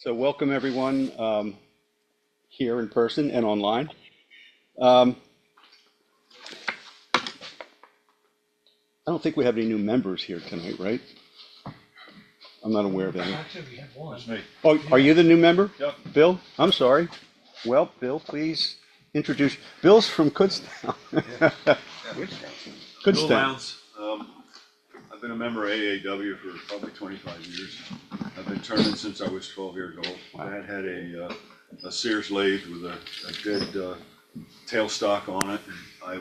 So welcome everyone here in person and online. Um, I don't think we have any new members here tonight, right? I'm not aware of any. Actually, we have one. That's me. Oh, are you the new member? Yep. Bill? I'm sorry. Well, Bill, please introduce. Bill's from Kutztown. Bill Kutztown. Lowndes. I've been a member of AAW for probably 25 years. I've been turning since I was 12 years old. Dad had a Sears lathe with a dead tailstock on it.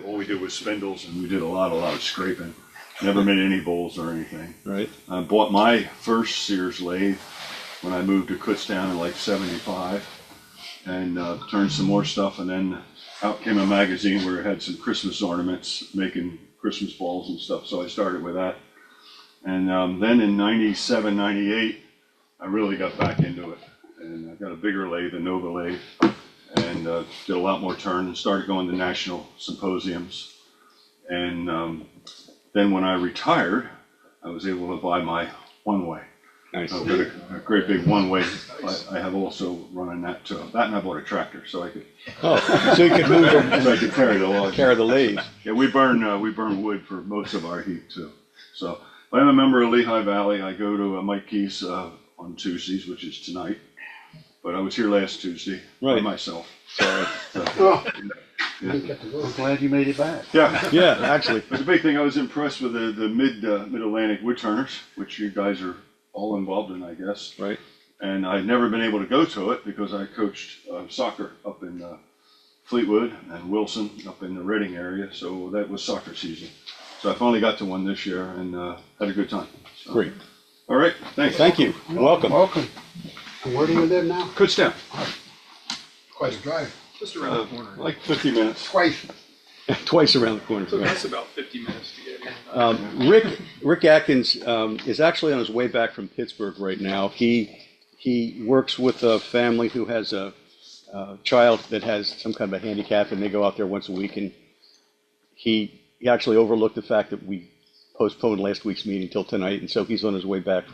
All we did was spindles, and we did a lot of scraping. Never made any bowls or anything. Right. I bought my first Sears lathe when I moved to Kutztown in like '75, and turned some more stuff, and then out came a magazine where it had some Christmas ornaments, making Christmas balls and stuff, so I started with that. And then in '97, '98, I really got back into it, and I got a bigger lathe, a Nova lathe, and did a lot more turn, and started going to national symposiums. And then when I retired, I was able to buy my one-way. Nice. I've got a great big one-way. I have also running that too. That, and I bought a tractor so I could. Oh, so you can move them, So I could carry the log. carry the lathe. Yeah, we burn wood for most of our heat too. So I'm a member of Lehigh Valley. I go to Mike Key's on Tuesdays, which is tonight. But I was here last Tuesday by Right. myself. Sorry. So, yeah. I'm glad you made it back. Yeah. Yeah, actually. It's a big thing. I was impressed with the mid-Atlantic Woodturners, which you guys are all involved in, I guess. Right. And I'd never been able to go to it because I coached soccer up in Fleetwood and Wilson up in the Reading area. So that was soccer season. So I finally got to one this year and had a good time. So, Great. all right. Thanks. Thank you. Welcome. Welcome. And where do you live now? Kutztown. Quite a drive. Just around the corner. Like 50 minutes. Twice. Twice around the corner. Took Right. us about 50 minutes to get here. Rick Atkins is actually on his way back from Pittsburgh right now. He works with a family who has a child that has some kind of a handicap, and they go out there once a week. And he actually overlooked the fact that we postponed last week's meeting till tonight, and so he's on his way back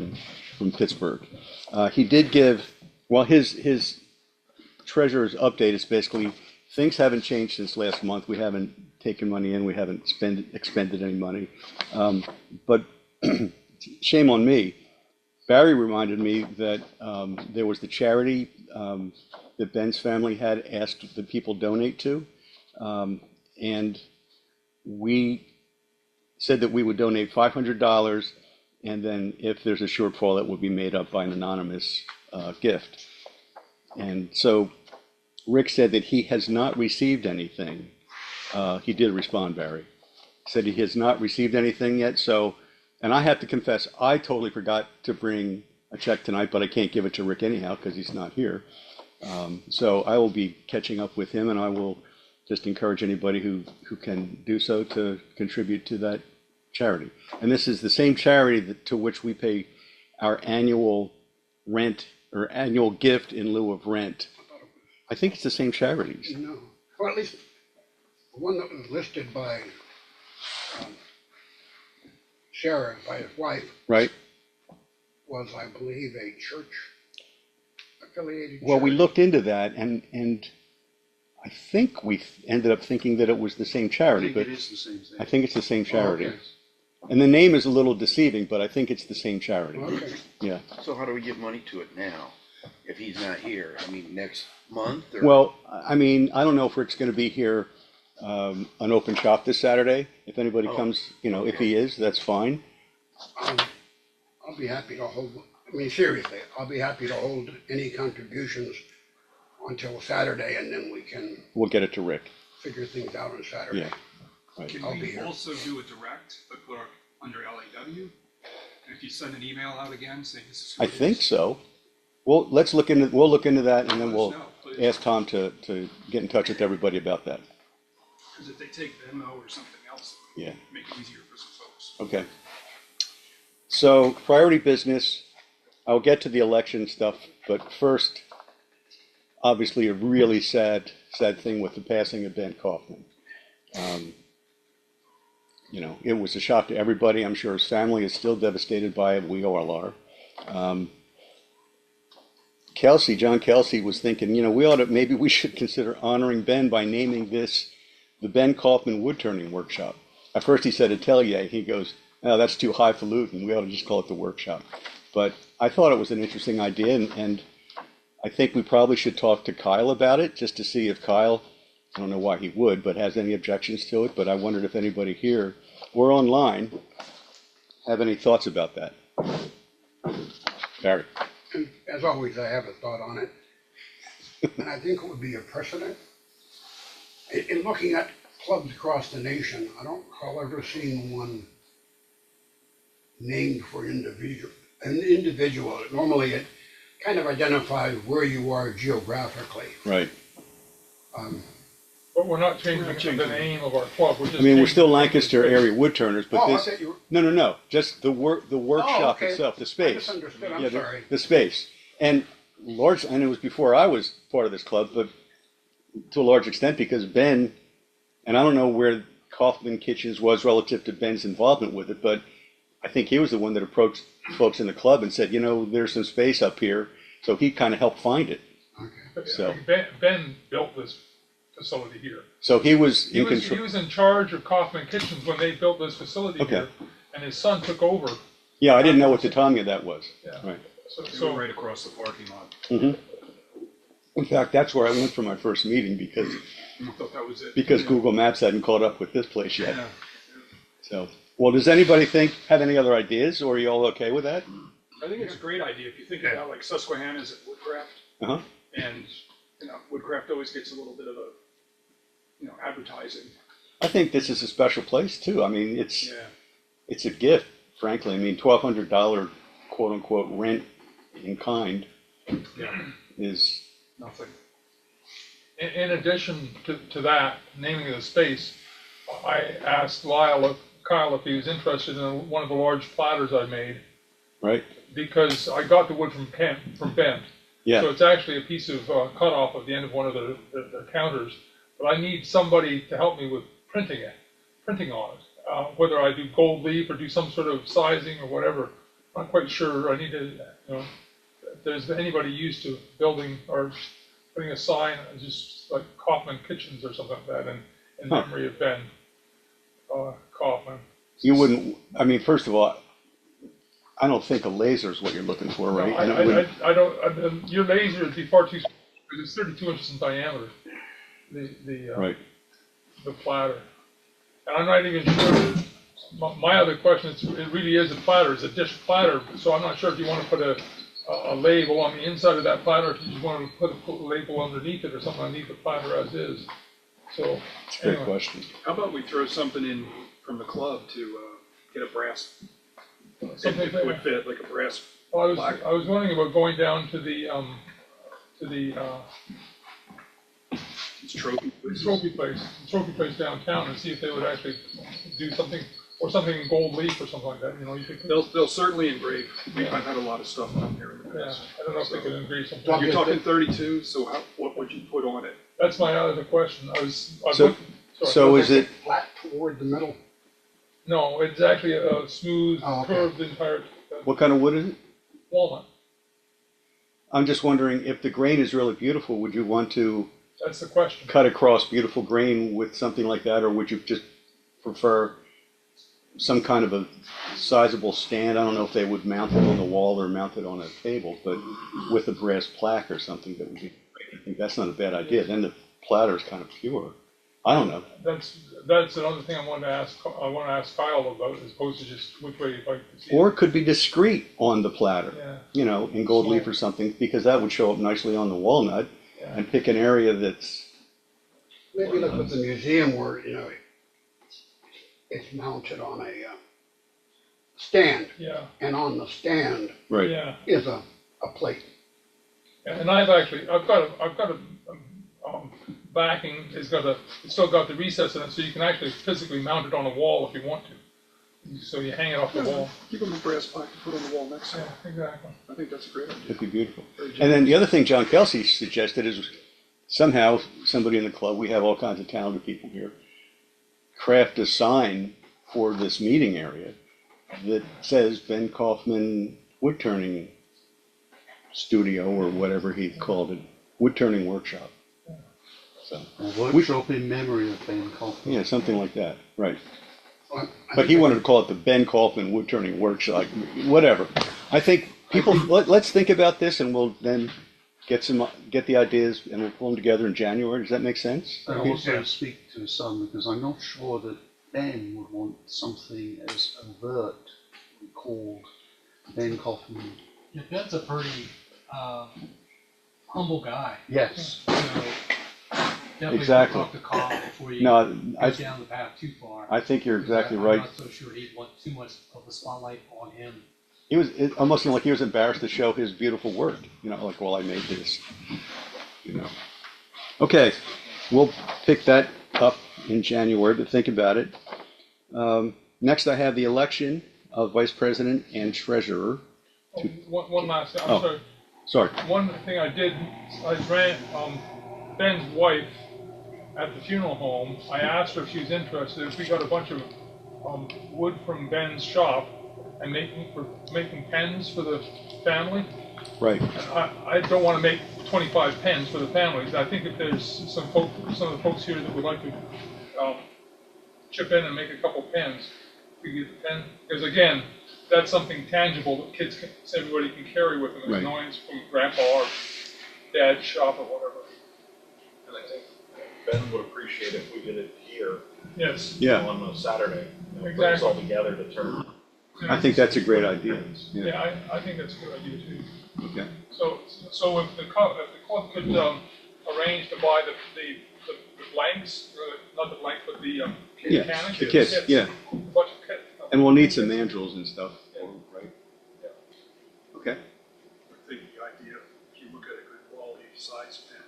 from Pittsburgh. He did give his treasurer's update is basically things haven't changed since last month. We haven't taken money in. We haven't expended any money. But shame on me. Barry reminded me that there was the charity that Ben's family had asked that people donate to. And we said that we would donate $500, and then if there's a shortfall, that would be made up by an anonymous gift. And so Rick said that he has not received anything. He did respond, Barry. Said he has not received anything yet. So, and I have to confess, I totally forgot to bring a check tonight, but I can't give it to Rick anyhow because he's not here. So I will be catching up with him, and I will just encourage anybody who can do so to contribute to that charity. And this is the same charity to which we pay our annual rent or annual gift in lieu of rent. I think it's the same charities. No. Or at least the one that was listed by Sheriff, by his wife, Right? was, I believe, a church affiliated Well, we church. looked into that, and I think we ended up thinking that it was the same charity, but is the same thing. I think it's the same charity. okay. And the name is a little deceiving, but I think it's the same charity. Okay. Yeah. So how do we get money to it now, if he's not here? I mean, next month or? Well, I mean, I don't know if Rick's going to be here an open shop this Saturday. If anybody Oh, comes, if he is, that's fine. I'll be happy to hold, I mean, seriously, I'll be happy to hold any contributions until Saturday, and then we can We'll get it to Rick. figure things out on Saturday. Yeah. Right. Can I'll be we here. also do a direct, but put under LAW? And if you send an email out again saying this is who I it think is, so. We'll look into that, and then Let us we'll know, please. ask Tom to get in touch with everybody about that. Because if they take Venmo or something else, it Yeah. would make it easier for some folks. Okay. So priority business, I'll get to the election stuff, but first, obviously a really sad thing with the passing of Ben Kaufman. It was a shock to everybody. I'm sure his family is still devastated by it. We all are. John Kelsey was thinking, maybe we should consider honoring Ben by naming this the Ben Kaufman Woodturning Workshop. At first he said atelier. He goes, oh, that's too highfalutin. We ought to just call it the workshop. But I thought it was an interesting idea, and I think we probably should talk to Kyle about it, just to see if Kyle, I don't know why he would, but has any objections to it. But I wondered if anybody here or online have any thoughts about that. Barry. And as always, I have a thought on it. And I think it would be a precedent. In looking at clubs across the nation, I don't recall ever seeing one named for an individual. Normally it kind of identifies where you are geographically. Right. But we're not changing the name of our club. We're just We're still Lancaster Area Woodturners, but Oh, I this, thought you were. no, just the workshop okay. itself, the I space. misunderstood, I'm Yeah, sorry. the space. And it was before I was part of this club, but to a large extent because Ben, and I don't know where Kaufman Kitchens was relative to Ben's involvement with it, but I think he was the one that approached folks in the club and said, there's some space up here. So he kind of helped find it. Okay. So- Ben built this facility here. So he was He in was, control. he was in charge of Kaufman Kitchens when they built this facility Okay. here, and his son took over. Yeah, I didn't know what the timing of that was. Yeah. Right. So right across the parking lot. In fact, that's where I went for my first meeting because I thought that was it. Google Maps hadn't caught up with this place yet. Yeah. So, well, does anybody have any other ideas, or are you all okay with that? I think it's a great idea. If you think about like Susquehanna's at Woodcraft, Uh-huh. and Woodcraft always gets a little bit of a advertising. I think this is a special place too. I mean, it's Yeah. a gift, frankly. I mean, $1,200 quote unquote rent in kind Yeah. is Nothing. in addition to that, naming of the space, I asked Kyle if he was interested in one of the large platters I made, right. because I got the wood from Ben. Yeah. So it's actually a piece of cutoff at the end of one of the counters. But I need somebody to help me with printing on it. Whether I do gold leaf or do some sort of sizing or whatever, I'm not quite sure. I need to, if there's anybody used to building or putting a sign, just like Kaufman Kitchens or something like that, in memory of Ben Kaufman. You wouldn't. I mean, first of all, I don't think a laser is what you're looking for, right? No, And it wouldn't- I don't. Your laser would be far too. It's 32 inches in diameter. right. The platter, and I'm not even sure. My other question is, it really is a platter. It's a dish platter, so I'm not sure if you want to put a label on the inside of that platter, if you just want to put a label underneath it or something underneath the platter as is. So It's a great question. How about we throw something in from the club to get a brass? something It would fit like a brass. Well, I was wondering about going down to the Trophy trophy place downtown and see if they would actually do something, or something in gold leaf or something like that. You could. They'll certainly engrave. I've had a lot of stuff on here in the Yeah, past. I don't know if they could engrave something. Well, You're talking 32, so what would you put on it? That's my other question. I So- looked- sorry. So is it? Flat toward the middle. No, it's actually a smooth, Oh, okay. curved entire What kind of wood is it? walnut. I'm just wondering if the grain is really beautiful. Would you want to That's the question. cut across beautiful grain with something like that, or would you just prefer some kind of a sizable stand? I don't know if they would mount it on the wall or mount it on a table, but with a brass plaque or something, that would be. I think that's not a bad idea. Then the platter is kind of pure. I don't know. That's another thing I want to ask Kyle about, as opposed to just which way you'd like to see Or it. it could be discreet on the platter, Yeah. in gold leaf or something, because that would show up nicely on the walnut, Yeah. and pick an area that's. Maybe look at the museum where, it's mounted on a stand, Yeah, and on the stand Right. yeah. is a plate. And I've got a backing. It's still got the recess in it, so you can actually physically mount it on a wall if you want to. So you hang it off the wall. Give them a brass plaque to put on the wall next to Yeah, it. exactly. I think that's a great idea. It'd be beautiful. And then the other thing John Kelsey suggested is somehow somebody in the club, we have all kinds of talented people here, craft a sign for this meeting area that says Ben Kaufman Woodturning studio or whatever he called it, woodturning workshop. So, A workshop in memory of Ben Coffin. yeah, something like that, right. Well, I But he think wanted to call it the Ben Kaufman Woodturning Workshop, whatever. I think people, let's think about this and we'll then get the ideas and we'll pull them together in January. Does that make sense? And also speak to his son, because I'm not sure that Ben would want something as overt called Ben Coffin. Yeah, Ben's a pretty humble guy. Yes. So definitely Exactly. talk to Carl before you No, go down the path too far. I think you're exactly I'm right. not so sure he'd want too much of the spotlight on him. It almost seemed like he was embarrassed to show his beautiful work, like, well, I made this, Okay, we'll pick that up in January, but think about it. Next, I have the election of vice president and treasurer. One last thing, Oh. I'm sorry. Sorry, One thing I did, I ran, Ben's wife at the funeral home. I asked her if she was interested, if we got a bunch of wood from Ben's shop and making pens for the family. right, I don't want to make 25 pens for the families. I think if there's some of the folks here that would like to chip in and make a couple pens, we get the pen, because again, that's something tangible that everybody can carry with them. Right. As noise from grandpa or dad's shop or whatever. And I think Ben would appreciate if we did it here Yes. yeah, on a Saturday. Bring us all together to turn. I think that's a great idea. Yeah, I think that's a good idea too. Okay, So if the club could arrange to buy the blanks, not the blanks, but the yeah, cannons. the kits, yeah, A bunch of kits. and we'll need some mandrels and stuff, right? Okay, I think the idea, if you look at a good quality size pen,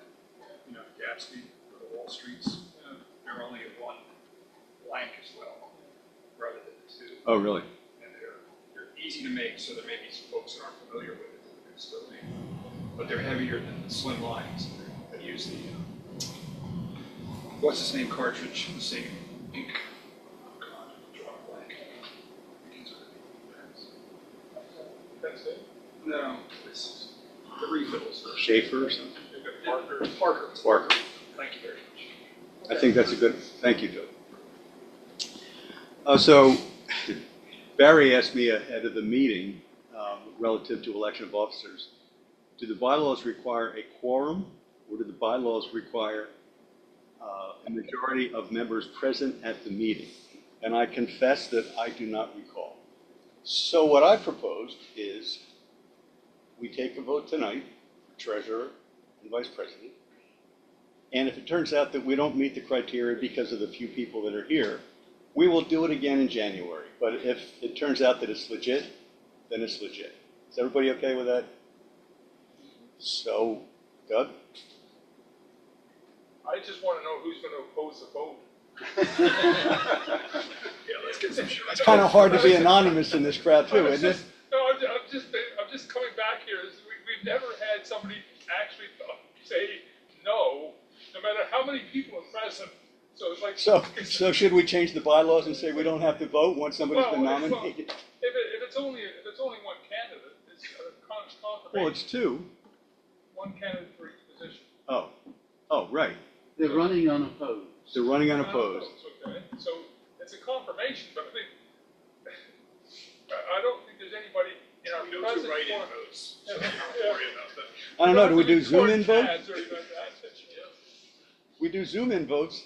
Gatsby or the Wall Streets, they're only at one blank as well, rather than two. oh, really? And they're easy to make, so there may be some folks that aren't familiar with it, they're still made. But they're heavier than the slim lines that use the, what's his name cartridge, the same ink. Oh, God, I'm drawing a blank. These are the pens. That's it. No, it's the refills. Schaefer or something? Parker. Barker. Thank you very much. I think that's a good, thank you, Joe. So Barry asked me ahead of the meeting, relative to election of officers, do the bylaws require a quorum, or do the bylaws require a majority of members present at the meeting? And I confess that I do not recall. So what I proposed is we take a vote tonight, treasurer and vice president. And if it turns out that we don't meet the criteria because of the few people that are here, we will do it again in January. But if it turns out that it's legit, then it's legit. Is everybody okay with that? So, Doug? I just want to know who's going to oppose the vote. Yeah, let's get some. It's kind of hard to be anonymous in this crowd too, isn't it? No, I'm just coming back here. We've never had somebody actually say no, no matter how many people are present. So it's like. So should we change the bylaws and say we don't have to vote once somebody's been Well, nominated? If it's only one candidate, it's confirmation. Well, it's two. One candidate for each position. Oh, right. They're running unopposed. They're running unopposed. Okay, so it's a confirmation, but I think I don't think there's anybody in our No present. two write-in votes, so Yeah. don't worry about that. I don't know, do we do Zoom in Record votes? pads or anything like that. We do Zoom in votes,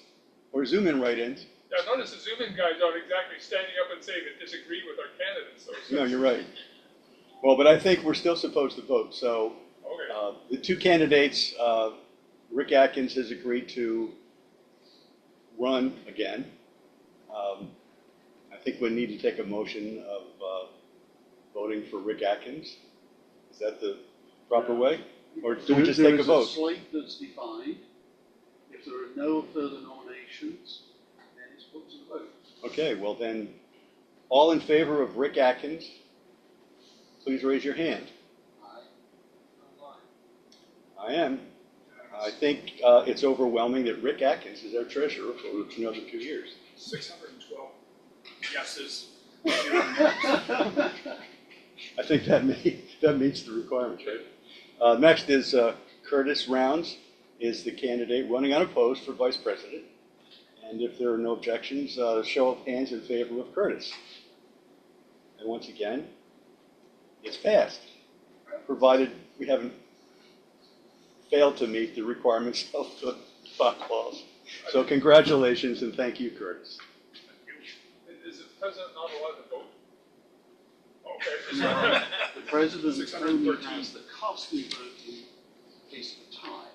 or Zoom in write-ins. Yeah, notice the Zoom-in guys aren't exactly standing up and saying they disagree with our candidates, so. No, you're right. Well, but I think we're still supposed to vote, so Okay, the two candidates, Rick Atkins has agreed to run again. I think we need to take a motion of voting for Rick Atkins. Is that the proper way? Or do we just take a vote? There is a slate that's defined. If there are no further nominations, then it's put to the vote. Okay, well then, all in favor of Rick Atkins, please raise your hand. I am. I think it's overwhelming that Rick Atkins is our treasurer for another 2 years. 612 yeses. I think that meets the requirements, right? Next is Curtis Rounds is the candidate running unopposed for vice president. And if there are no objections, show of hands in favor of Curtis. And once again, it's passed, provided we haven't failed to meet the requirements of the bylaws. So congratulations and thank you, Curtis. Is the president not allowed to vote? Okay. The president only 613. has the costly vote in case of a tie.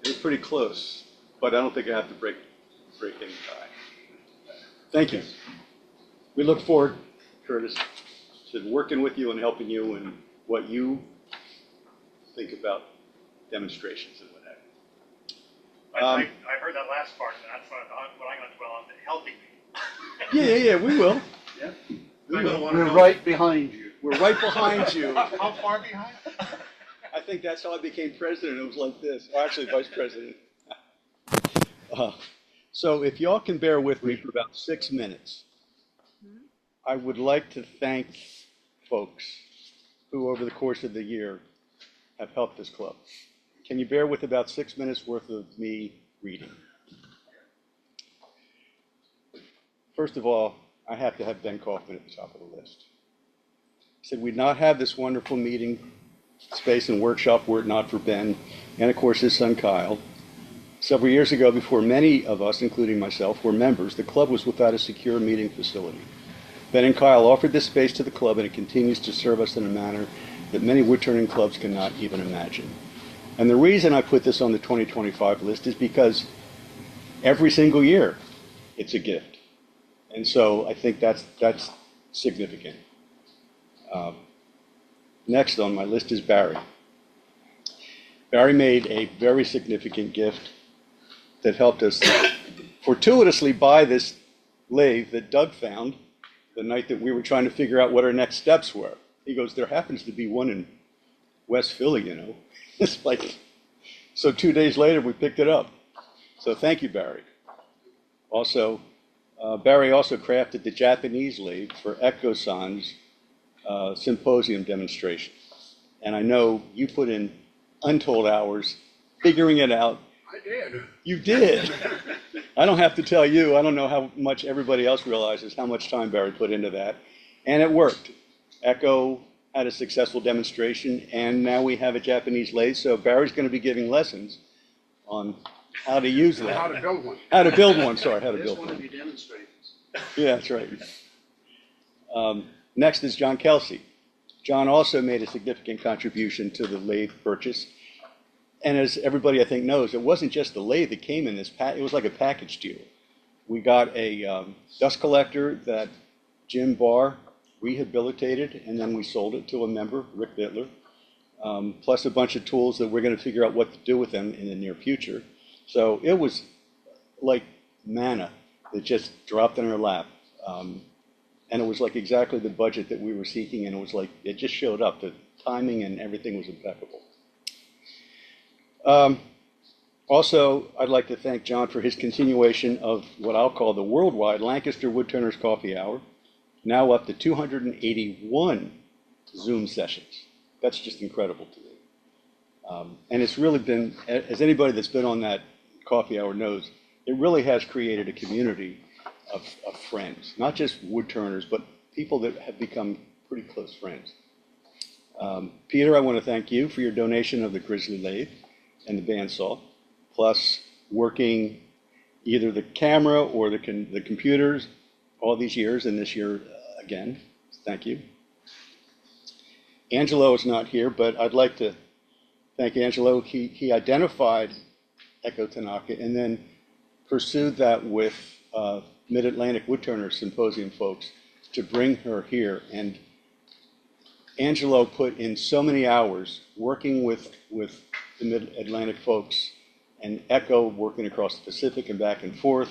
They're pretty close, but I don't think I have to break any tie. Thank you. We look forward, Curtis, to working with you and helping you in what you think about demonstrations and what have you. I heard that last part, and that's what I'm going to dwell on, helping me. Yeah, we will. Yeah. We will. We're right behind you. We're right behind you. How far behind? I think that's how I became president. It was like this, or actually vice president. So if y'all can bear with me for about 6 minutes, I would like to thank folks who over the course of the year have helped this club. Can you bear with about 6 minutes worth of me reading? First of all, I have to have Ben Kaufman at the top of the list. He said we'd not have this wonderful meeting space and workshop were it not for Ben and of course his son Kyle. Several years ago, before many of us, including myself, were members, the club was without a secure meeting facility. Ben and Kyle offered this space to the club and it continues to serve us in a manner that many woodturning clubs cannot even imagine. And the reason I put this on the 2025 list is because every single year it's a gift. And so I think that's significant. Next on my list is Barry. Barry made a very significant gift that helped us fortuitously buy this lathe that Doug found the night that we were trying to figure out what our next steps were. He goes, there happens to be one in West Philly, you know. It's like, so 2 days later we picked it up. So thank you, Barry. Also, Barry also crafted the Japanese lathe for Eko-san's symposium demonstration. And I know you put in untold hours figuring it out. I did. You did. I don't have to tell you. I don't know how much everybody else realizes how much time Barry put into that. And it worked. Eko had a successful demonstration, and now we have a Japanese lathe. So Barry's going to be giving lessons on how to use that. How to build one. How to build one, sorry, how to There's build one of one. your demonstrators. Yeah, that's right. Next is John Kelsey. John also made a significant contribution to the lathe purchase. And as everybody I think knows, it wasn't just the lathe that came in this pack, it was like a package deal. We got a dust collector that Jim Barr rehabilitated, and then we sold it to a member, Rick Bittler, plus a bunch of tools that we're going to figure out what to do with them in the near future. So it was like manna that just dropped in our lap. And it was like exactly the budget that we were seeking, and it was like, it just showed up. The timing and everything was impeccable. Also, I'd like to thank John for his continuation of what I'll call the worldwide Lancaster Woodturners Coffee Hour, now up to 281 Zoom sessions. That's just incredible to me. And it's really been, as anybody that's been on that coffee hour knows, it really has created a community of friends, not just woodturners, but people that have become pretty close friends. Peter, I want to thank you for your donation of the Grizzly lathe and the bandsaw, plus working either the camera or the computers all these years, and this year again. Thank you. Angelo is not here, but I'd like to thank Angelo. He identified Eko Tanaka and then pursued that with Mid-Atlantic Woodturner Symposium folks to bring her here. And Angelo put in so many hours working with the Mid-Atlantic folks and Eko working across the Pacific and back and forth.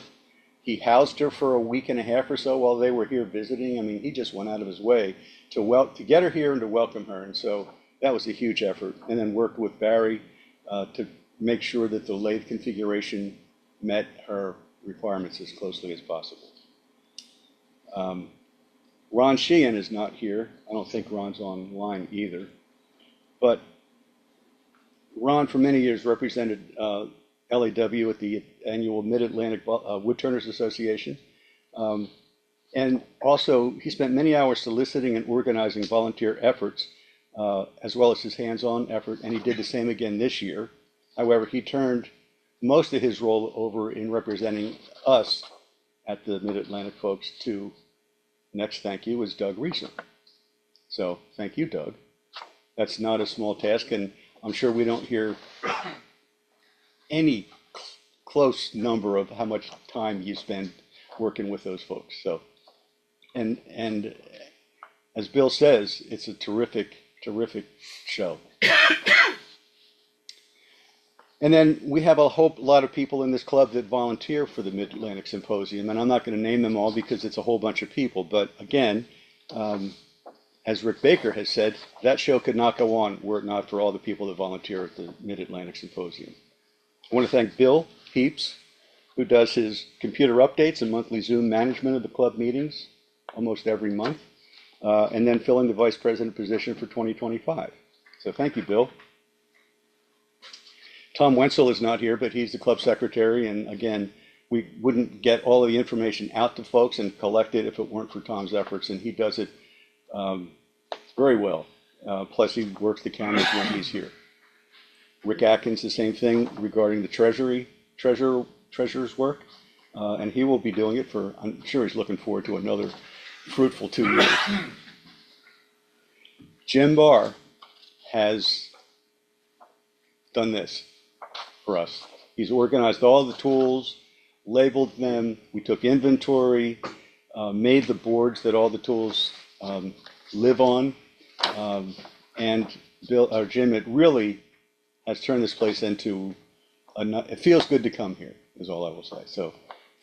He housed her for a week and a half or so while they were here visiting. I mean, he just went out of his way to get her here and to welcome her. And so that was a huge effort. And then worked with Barry to make sure that the lathe configuration met her requirements as closely as possible. Ron Sheehan is not here. I don't think Ron's online either. But Ron, for many years, represented LAW at the annual Mid-Atlantic Woodturners Association. And also, he spent many hours soliciting and organizing volunteer efforts, as well as his hands-on effort, and he did the same again this year. However, he turned most of his role over in representing us at the Mid-Atlantic folks to, next thank you, is Doug Reeser. So thank you, Doug. That's not a small task, and I'm sure we don't hear any close number of how much time you spend working with those folks. So, and as Bill says, it's a terrific show. And then we have a lot of people in this club that volunteer for the Mid-Atlantic Symposium, and I'm not going to name them all because it's a whole bunch of people. But again, as Rick Baker has said, that show could not go on were it not for all the people that volunteer at the Mid-Atlantic Symposium. I want to thank Bill Heaps, who does his computer updates and monthly Zoom management of the club meetings almost every month, and then filling the vice president position for 2025. So thank you, Bill. Tom Wenzel is not here, but he's the club secretary, and again, we wouldn't get all of the information out to folks and collect it if it weren't for Tom's efforts, and he does it very well. Plus, he works the cameras when he's here. Rick Atkins, the same thing regarding the treasurer's work, and he will be doing it for, I'm sure he's looking forward to another fruitful 2 years. Jim Barr has done this for us. He's organized all the tools, labeled them, we took inventory, made the boards that all the tools live on, and Jim, it really has turned this place into, it feels good to come here, is all I will say. So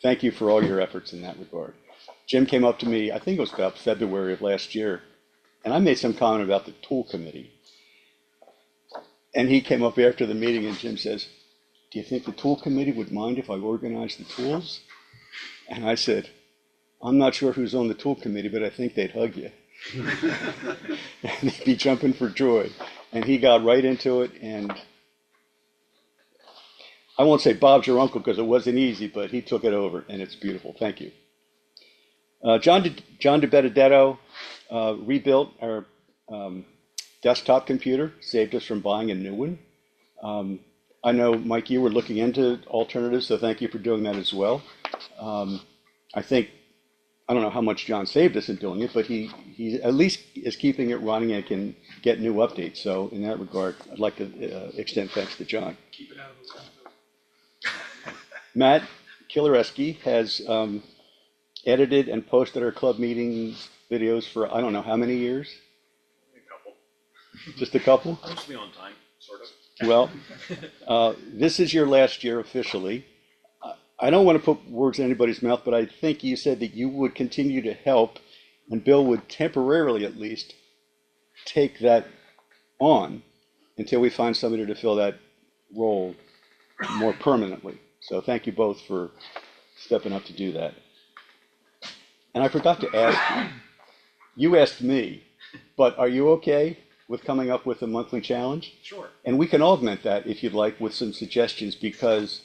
thank you for all your efforts in that regard. Jim came up to me, I think it was about February of last year, and I made some comment about the tool committee. And he came up after the meeting and Jim says, do you think the tool committee would mind if I organized the tools? And I said, I'm not sure who's on the tool committee, but I think they'd hug you. And they'd be jumping for joy. And he got right into it, and I won't say Bob's your uncle because it wasn't easy, but he took it over, and it's beautiful. Thank you. John DeBenedetto rebuilt our desktop computer, saved us from buying a new one. I know, Mike, you were looking into alternatives, so thank you for doing that as well. I don't know how much John saved us in doing it, but he at least is keeping it running and can get new updates. So in that regard, I'd like to extend thanks to John. Keep it out of the Matt Kilareski has edited and posted our club meeting videos for I don't know how many years. A couple. Just a couple? Mostly on time, sort of. Well, this is your last year officially. I don't want to put words in anybody's mouth, but I think you said that you would continue to help, and Bill would temporarily at least take that on until we find somebody to fill that role more permanently. So thank you both for stepping up to do that. And I forgot to ask you asked me, but are you okay with coming up with a monthly challenge? Sure. And we can augment that if you'd like with some suggestions, because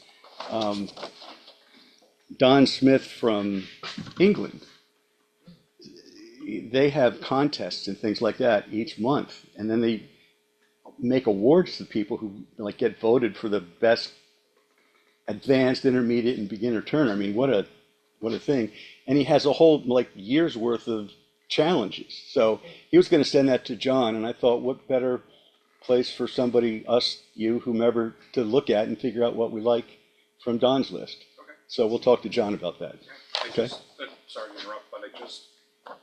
Don Smith from England, they have contests and things like that each month, and then they make awards to people who like get voted for the best advanced, intermediate, and beginner turner. I mean, what a thing! And he has a whole like year's worth of challenges. So he was going to send that to John, and I thought, what better place for somebody, us, you, whomever, to look at and figure out what we like from Don's list. Okay. So we'll talk to John about that. Okay. Sorry to interrupt, but I just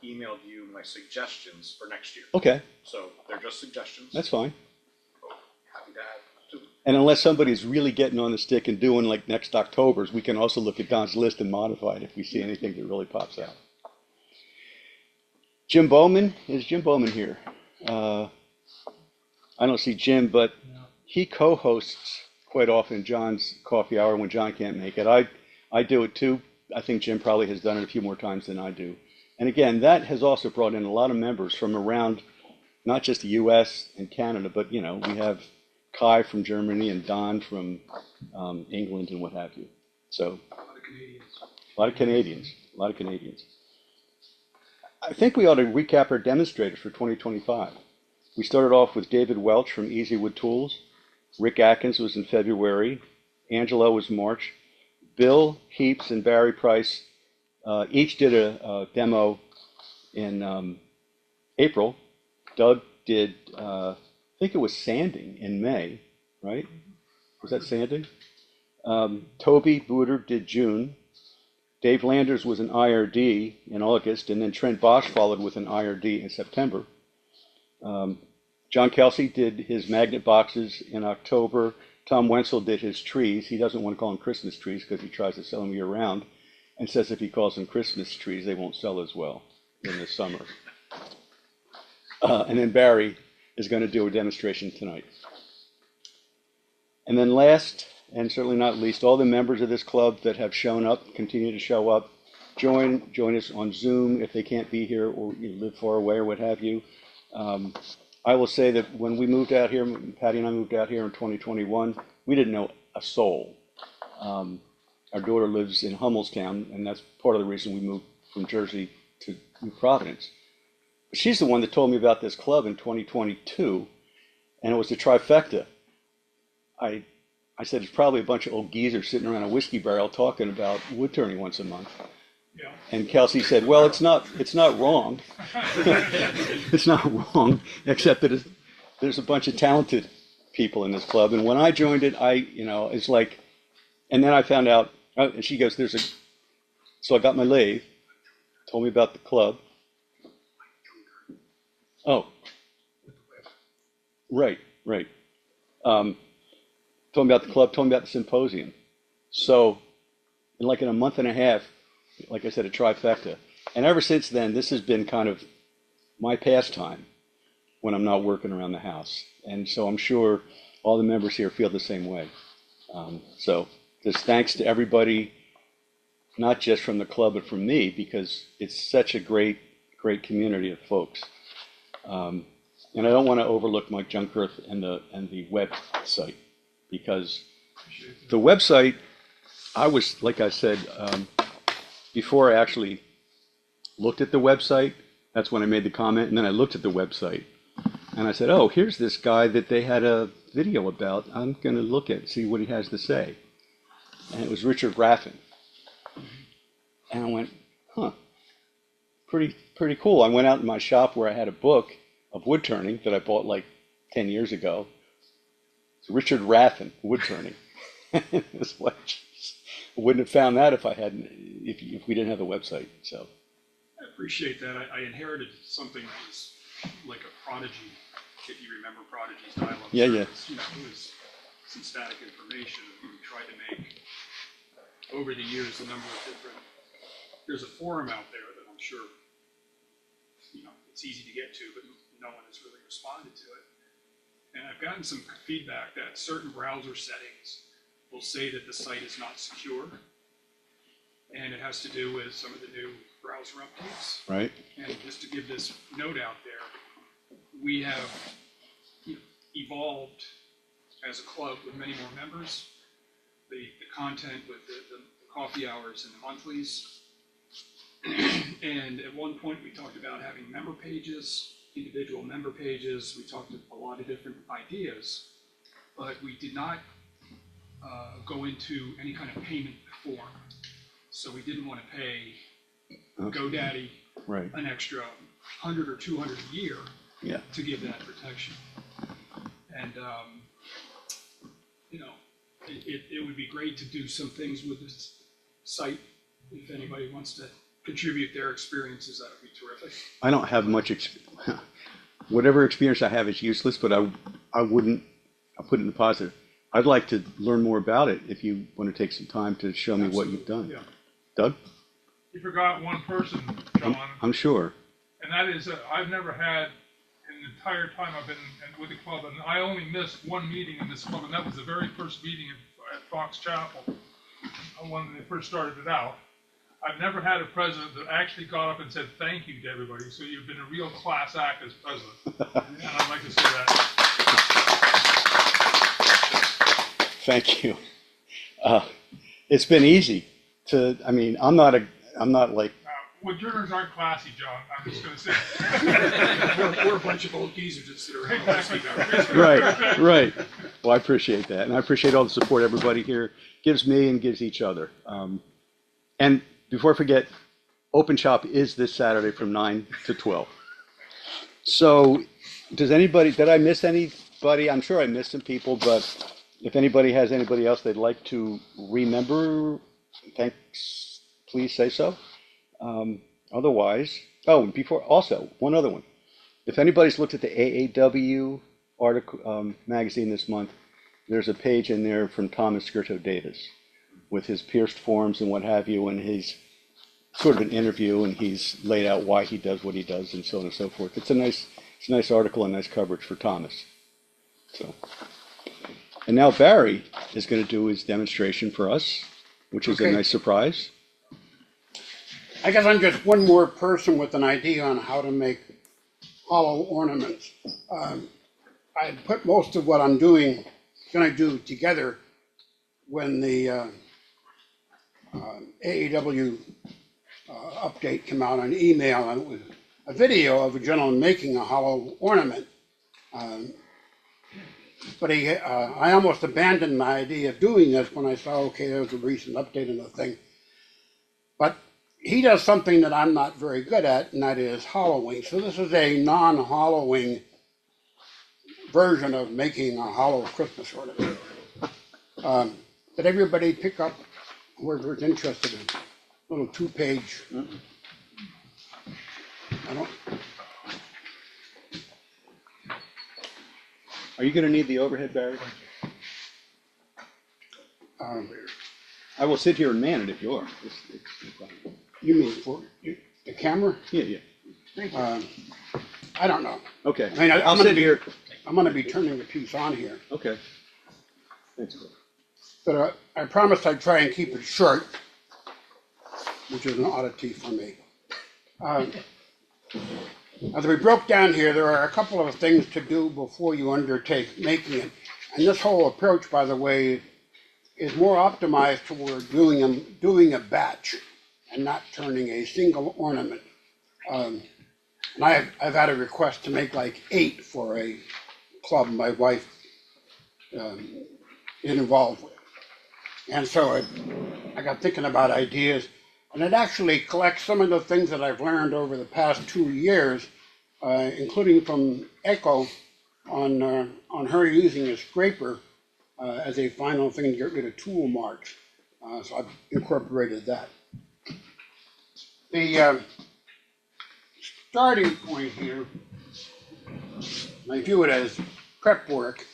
emailed you my suggestions for next year. Okay, So they're just suggestions. that's fine. Happy to add to them. And unless somebody's really getting on the stick and doing like next October's, we can also look at Don's list and modify it if we see anything that really pops out. Jim Bowman, is Jim Bowman here? I don't see Jim, but he co-hosts quite often John's coffee hour when John can't make it. I do it too. I think Jim probably has done it a few more times than I do. And again, that has also brought in a lot of members from around not just the US and Canada, but we have Kai from Germany and Don from England and what have you. So A lot of Canadians. a lot of Canadians, a lot of Canadians. I think we ought to recap our demonstrators for 2025. We started off with David Welch from Easy Wood Tools. Rick Atkins was in February. Angelo was March. Bill Heaps and Barry Price each did a demo in April. Doug did, I think it was sanding in May, right? Was that sanding? Toby Booter did June. Dave Landers was an IRD in August, and then Trent Bosch followed with an IRD in September. John Kelsey did his magnet boxes in October. Tom Wenzel did his trees. He doesn't want to call them Christmas trees because he tries to sell them year round and says if he calls them Christmas trees, they won't sell as well in the summer. And then Barry is going to do a demonstration tonight. And then last, and certainly not least, all the members of this club that have shown up, continue to show up, join us on Zoom if they can't be here or you live far away or what have you. I will say that when we moved out here, Patty and I moved out here in 2021, we didn't know a soul. Our daughter lives in Hummelstown, and that's part of the reason we moved from Jersey to New Providence. She's the one that told me about this club in 2022, and it was the trifecta. I said, it's probably a bunch of old geezers sitting around a whiskey barrel talking about wood turning once a month. Yeah. And Kelsey said, well, it's not wrong. It's not wrong, except that there's a bunch of talented people in this club. And when I joined it, it's like, and then I found out, and she goes, so I got my lathe, told me about the club. Oh, right. Told me about the club, told me about the symposium. So, in a month and a half, like I said, a trifecta. And ever since then, this has been kind of my pastime when I'm not working around the house. And so I'm sure all the members here feel the same way. So just thanks to everybody, not just from the club, but from me, because it's such a great community of folks. And I don't want to overlook Mike Junkerth and the website, because the website, I was, like I said, before I actually looked at the website, that's when I made the comment, and then I looked at the website, and I said, oh, here's this guy that they had a video about. I'm going to look at see what he has to say. And it was Richard Raffin. And I went, huh, pretty cool. I went out in my shop where I had a book of wood turning that I bought like 10 years ago. It's Richard Raffin, wood turning. It was like, I wouldn't have found that if we didn't have the website. So I appreciate that. I inherited something that was like a Prodigy, if you remember Prodigy's dial-up Yeah. service. It was some static information. We tried to make, over the years, a number of different, there's a forum out there that I'm sure, it's easy to get to, but no one has really responded to it. And I've gotten some feedback that certain browser settings will say that the site is not secure. And it has to do with some of the new browser updates. right. And just to give this note out there, we have evolved as a club with many more members. The content with the coffee hours and the monthlies. And at one point we talked about having member pages, individual member pages. We talked a lot of different ideas, but we did not go into any kind of payment form. So we didn't want to pay GoDaddy Right. an extra 100 or 200 a year Yeah. to give that protection. And, it would be great to do some things with this site. If anybody wants to contribute their experiences, that would be terrific. I don't have much whatever experience I have is useless, but I wouldn't, I'll put it in the positive. I'd like to learn more about it if you want to take some time to show me what you've done. Yeah. Doug? You forgot one person, John, I'm sure. and that is, I've never had, in the entire time I've been with the club, and I only missed one meeting in this club, and that was the very first meeting at Fox Chapel, when they first started it out. I've never had a president that actually got up and said thank you to everybody, so you've been a real class act as president. And I'd like to say that. Thank you. It's been easy to, I mean, I'm not like, Woodturners aren't classy, John, I'm just gonna say. We're a bunch of old geezers that sit around. Exactly. right, right. Well, I appreciate that. And I appreciate all the support everybody here gives me and gives each other. And before I forget, Open Shop is this Saturday from 9 to 12. So did I miss anybody? I'm sure I missed some people, but if anybody has anybody else they'd like to remember, thanks, please say so. Otherwise, also, one other one. If anybody's looked at the AAW article, magazine this month, there's a page in there from Thomas Skirto Davis with his pierced forms and what have you, and he's sort of an interview, and he's laid out why he does what he does and so on and so forth. It's a nice article and nice coverage for Thomas. So, and now Barry is going to do his demonstration for us, which is a Okay. nice surprise. I guess I'm just one more person with an idea on how to make hollow ornaments. I put most of what I'm going to do together when the AAW update came out on email, and it was a video of a gentleman making a hollow ornament. But I almost abandoned my idea of doing this when I saw, okay, there was a recent update on the thing. But he does something that I'm not very good at, and that is hollowing. So this is a non-hollowing version of making a hollow Christmas ornament. Did everybody pick up, whoever's interested in a little 2-page? I don't. Are you going to need the overhead, Barry? I will sit here and man it if you are. It's fine. You mean for the camera? Yeah. I don't know. Okay. I mean, I'll sit here. I'm going to be turning the piece on here. Okay. Thanks. But I promised I'd try and keep it short, which is an oddity for me. As we broke down here, there are a couple of things to do before you undertake making it. And this whole approach, by the way, is more optimized toward doing a batch and not turning a single ornament. And I've had a request to make like 8 for a club my wife is involved with. And so I got thinking about ideas, and it actually collects some of the things that I've learned over the past 2 years, including from Echo on her using a scraper as a final thing to get rid of tool marks. So I've incorporated that. The starting point here, I view it as prep work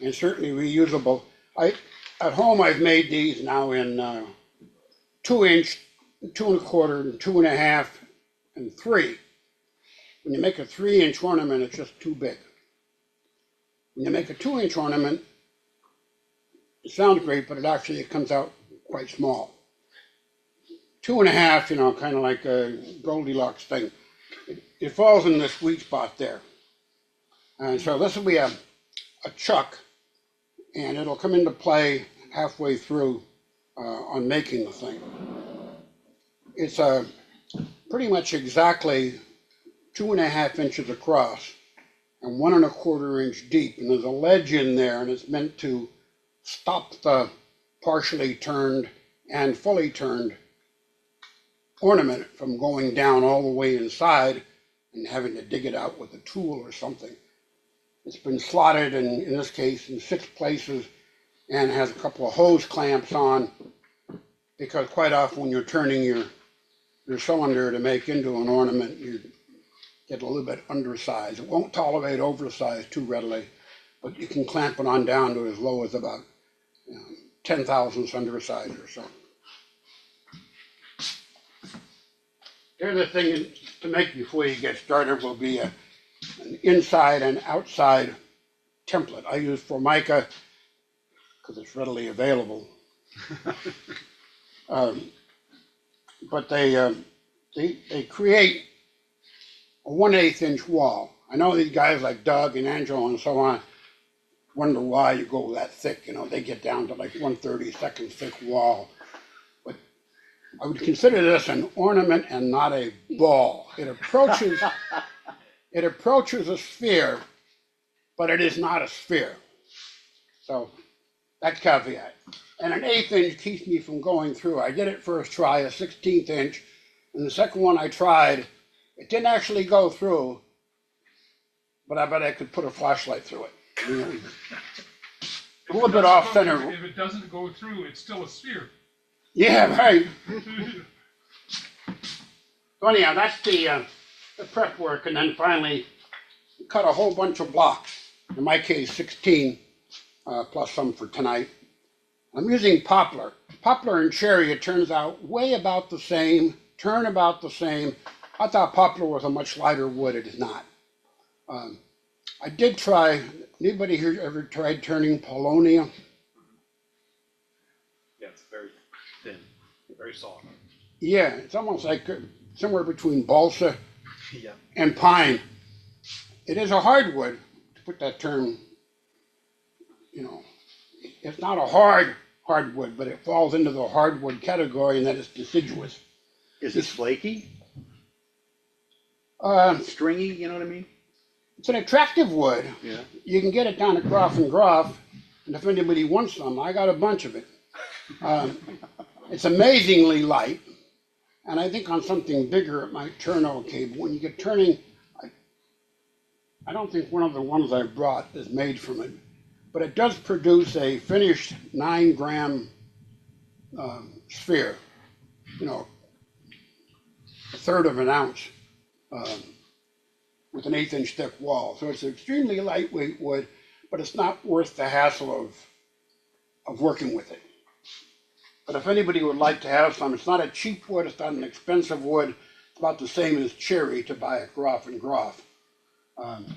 and certainly reusable. At home I've made these now in 2-inch, 2 1/4, 2.5, and 3. When you make a 3-inch ornament, it's just too big. When you make a 2-inch ornament, it sounds great, but it comes out quite small. 2.5, kind of like a Goldilocks thing. It falls in the sweet spot there. And so this will be a chuck, and it'll come into play halfway through on making the thing. It's pretty much exactly 2.5 inches across and 1 1/4 inch deep. And there's a ledge in there, and it's meant to stop the partially turned and fully turned ornament from going down all the way inside and having to dig it out with a tool or something. It's been slotted in this case in 6 places and has a couple of hose clamps on, because quite often when you're turning your cylinder to make into an ornament, you get a little bit undersized. It won't tolerate oversized too readily, but you can clamp it on down to as low as about 10 thousandths undersized or so. The other thing to make before you get started will be an inside and outside template. I use Formica because it's readily available. But they create a 1/8 inch wall. I know these guys like Doug and Angelo and so on wonder why you go that thick, you know, they get down to like 1/32 thick wall. But I would consider this an ornament and not a ball. It approaches a sphere, but it is not a sphere. So that caveat. And an 1/8 inch keeps me from going through. I did it first try, a 16th inch, and the second one I tried, it didn't actually go through, but I bet I could put a flashlight through it. You know, a little bit off center. If it doesn't go through, it's still a sphere. Yeah, right. So anyhow, that's the prep work, and then finally cut a whole bunch of blocks. In my case, 16, plus some for tonight. I'm using poplar. Poplar and cherry, it turns out, weigh about the same, turn about the same. I thought poplar was a much lighter wood. It is not. I did try, anybody here ever tried turning paulownia? Yeah, it's very thin, very soft. Yeah, it's almost like somewhere between balsa Yeah. and pine. It is a hardwood, to put that term, you know, it's not a hardwood, but it falls into the hardwood category in that it's deciduous. Is it flaky, stringy, you know what I mean? It's an attractive wood. Yeah. You can get it down at Groff and Groff, and if anybody wants some, I got a bunch of it. It's amazingly light, and I think on something bigger it might turn okay, but when you get turning, I don't think one of the ones I brought is made from it, but it does produce a finished 9-gram sphere, you know, 1/3 of an ounce, with an 1/8 inch thick wall. So it's an extremely lightweight wood, but it's not worth the hassle of working with it. But if anybody would like to have some, it's not a cheap wood, it's not an expensive wood. It's about the same as cherry to buy at Groff and Groff. And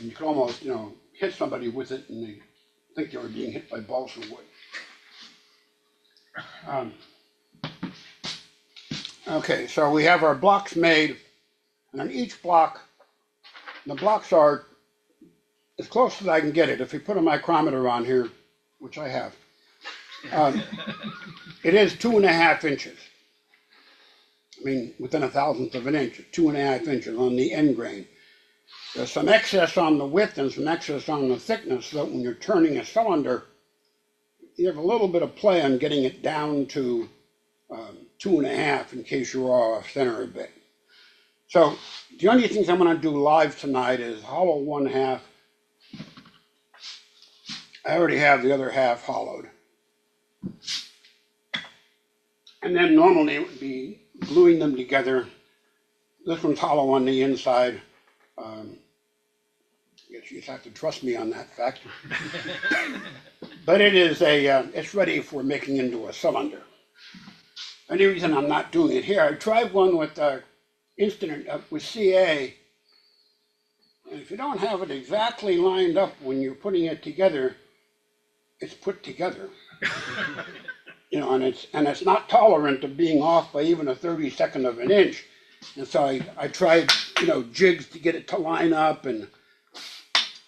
you can almost, you know, hit somebody with it and they think they were being hit by balsa wood. Okay, so we have our blocks made, and on each block, the blocks are as close as I can get it. If you put a micrometer on here, which I have, it is 2.5 inches. I mean, within 1/1000th of an inch, 2.5 inches on the end grain. There's some excess on the width and some excess on the thickness, so that when you're turning a cylinder, you have a little bit of play on getting it down to 2.5 in case you're off center a bit. So the only things I'm going to do live tonight is hollow 1/2. I already have the other half hollowed. And then normally it would be gluing them together. This one's hollow on the inside. I guess you just have to trust me on that fact. But it is it's ready for making into a cylinder. Any reason I'm not doing it here, I tried one with with CA, and if you don't have it exactly lined up when you're putting it together, it's put together. You know, and it's not tolerant of being off by even 1/32 of an inch. And so I tried, you know, jigs to get it to line up and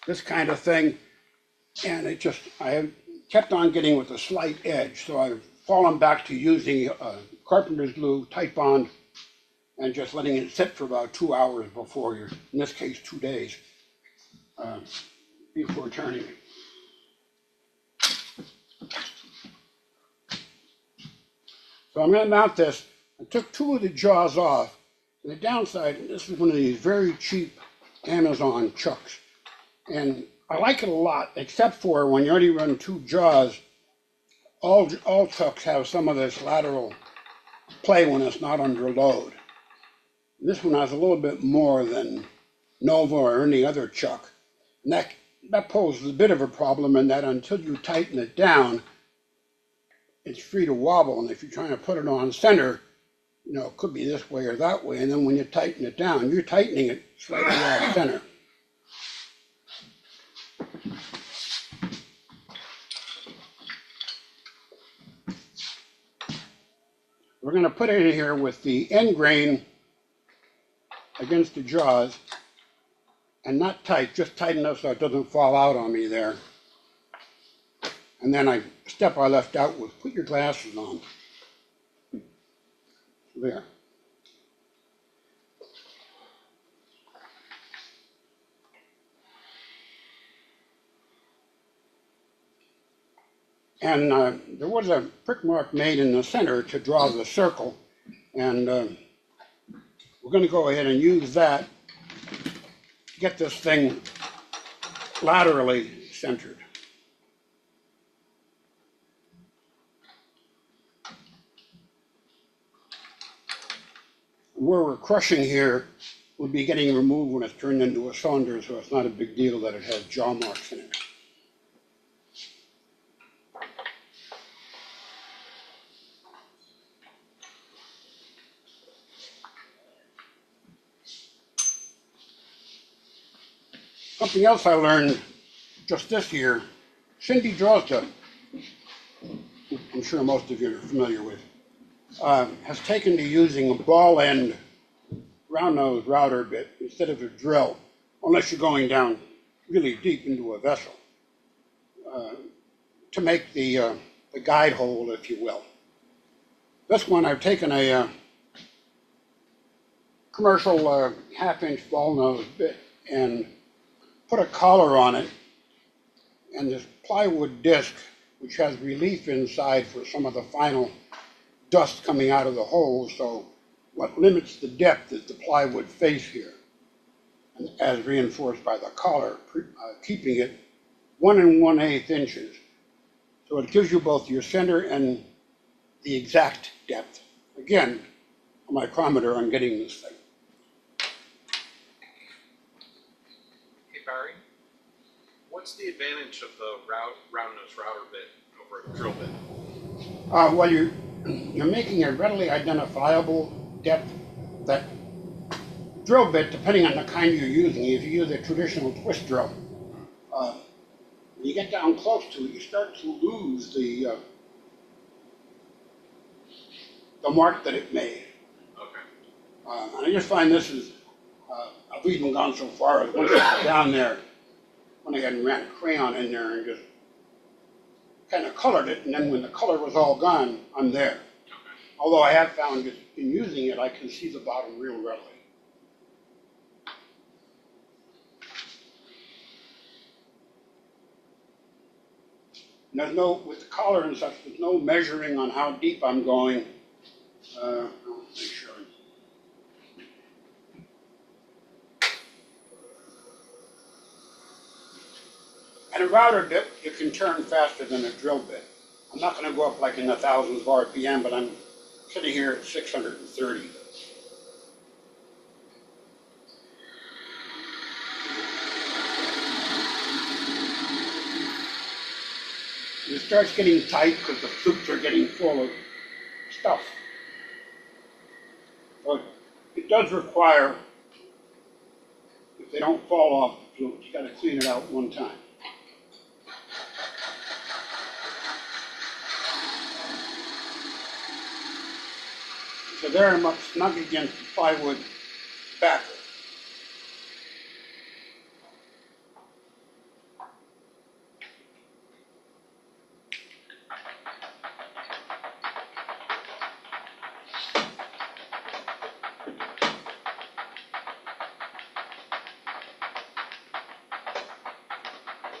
this kind of thing. And I kept on getting with a slight edge. So I've fallen back to using carpenter's glue, tight bond, and just letting it sit for about 2 hours before in this case, 2 days, before turning it. So I'm going to mount this. I took 2 of the jaws off. And the downside, this is one of these very cheap Amazon chucks. And I like it a lot, except for when you already run 2 jaws, all chucks have some of this lateral play when it's not under load. This one has a little bit more than Nova or any other chuck. And that poses a bit of a problem in that until you tighten it down, it's free to wobble. And if you're trying to put it on center, you know, it could be this way or that way. And then when you tighten it down, you're tightening it slightly off center. We're going to put it in here with the end grain against the jaws and not tight, just tight enough so it doesn't fall out on me there. And then a step I left out was put your glasses on. There. And there was a prick mark made in the center to draw the circle. And we're going to go ahead and use that to get this thing laterally centered. Where we're crushing here will be getting removed when it's turned into a cylinder, so it's not a big deal that it has jaw marks in it. Something else I learned just this year, Cindy Drozda, I'm sure most of you are familiar with, has taken to using a ball end round nose router bit instead of a drill, unless you're going down really deep into a vessel, to make the guide hole, if you will. This one, I've taken a commercial half-inch ball nose bit and put a collar on it, and this plywood disc, which has relief inside for some of the final dust coming out of the hole, so what limits the depth is the plywood face here, and as reinforced by the collar, keeping it 1 1/8 inches. So it gives you both your center and the exact depth. Again, a micrometer on getting this thing. Hey Barry, what's the advantage of the round nose router bit over a drill bit? Well, you're making a readily identifiable depth. That drill bit, depending on the kind you're using, if you use a traditional twist drill, when you get down close to it, you start to lose the mark that it made. Okay. And I just find this is, I've even gone so far as once I got down there, when I had ran a crayon in there and just kind of colored it, and then when the color was all gone, I'm there. Although I have found that in using it, I can see the bottom real readily. And there's no, with the collar and such, there's no measuring on how deep I'm going. I'll make sure. And a router bit, you can turn faster than a drill bit. I'm not going to go up like in the thousands of RPM, but I'm sitting here at 630. It starts getting tight because the flukes are getting full of stuff. But it does require, if they don't fall off the flukes, you got to clean it out one time. So there I'm up snug against the plywood backer.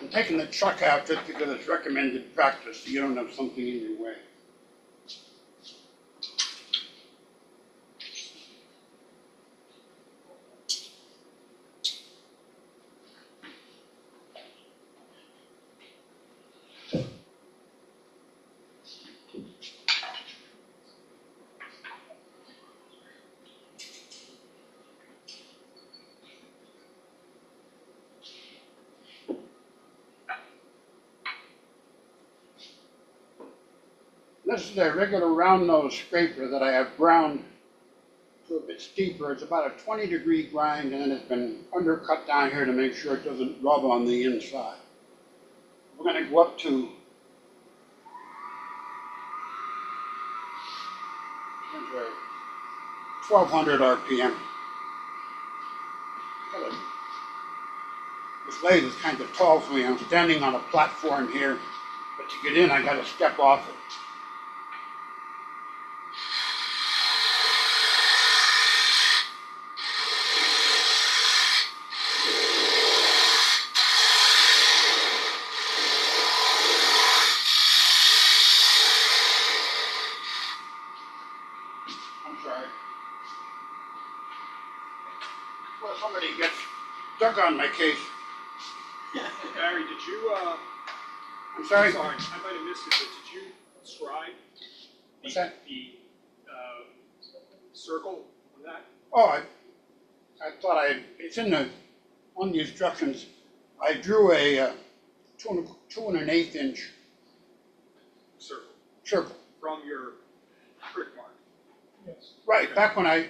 I'm taking the chuck out just because it's recommended practice, so you don't have something in your way. This is a regular round nose scraper that I have ground to a bit steeper. It's about a 20-degree grind, and then it's been undercut down here to make sure it doesn't rub on the inside. We're going to go up to 1200 RPM. lathe is kind of tall for me. I'm standing on a platform here, but to get in, I gotta step off it. I'm sorry. Well, somebody gets stuck on my case. Barry, did you, I'm sorry? sorry, I might have missed it, but did you scribe What's that? the circle on that? Oh, I thought it's on the instructions. I drew a 2 1/8 inch Circle circle. from your prick mark? Yes. Right, back when I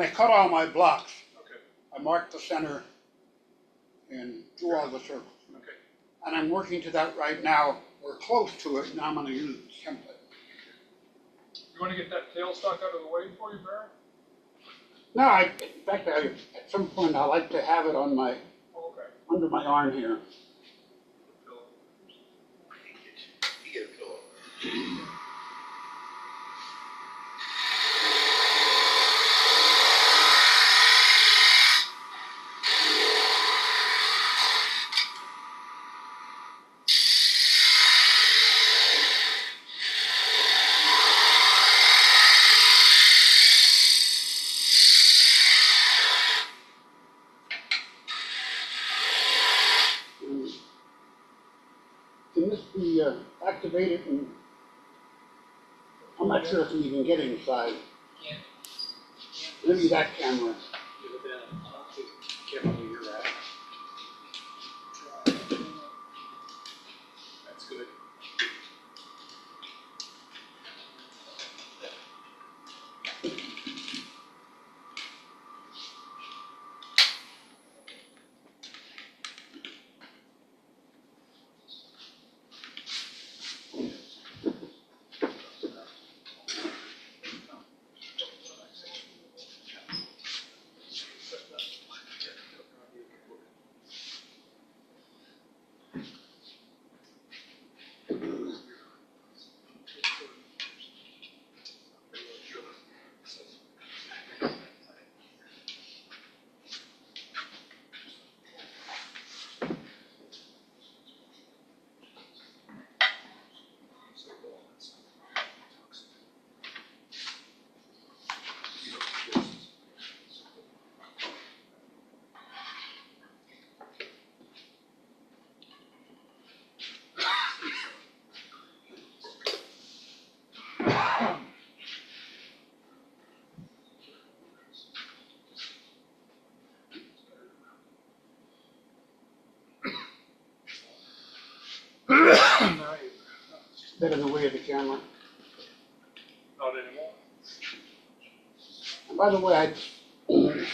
cut all my blocks, Okay, I marked the center and drew all the circles. okay. And I'm working to that right now. We're close to it. Now I'm gonna use the template. You wanna get that tailstock out of the way for you, Barry? No, in fact, at some point I like to have it on Oh, okay. under my arm here. You get a pillow. Can this be activated? And I'm not sure if you can get inside. Maybe that camera. Careful where you're at. That's good. That in the way of the camera. Not anymore. And by the way,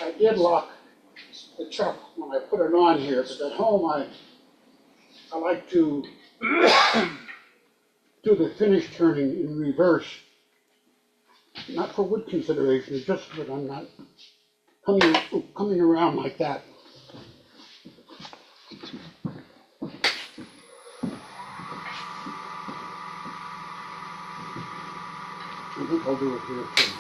I did lock the chuck when I put it on here, but at home I like to do the finish turning in reverse. Not for wood consideration, it's just that I'm not coming around like that. I think I'll do it here too.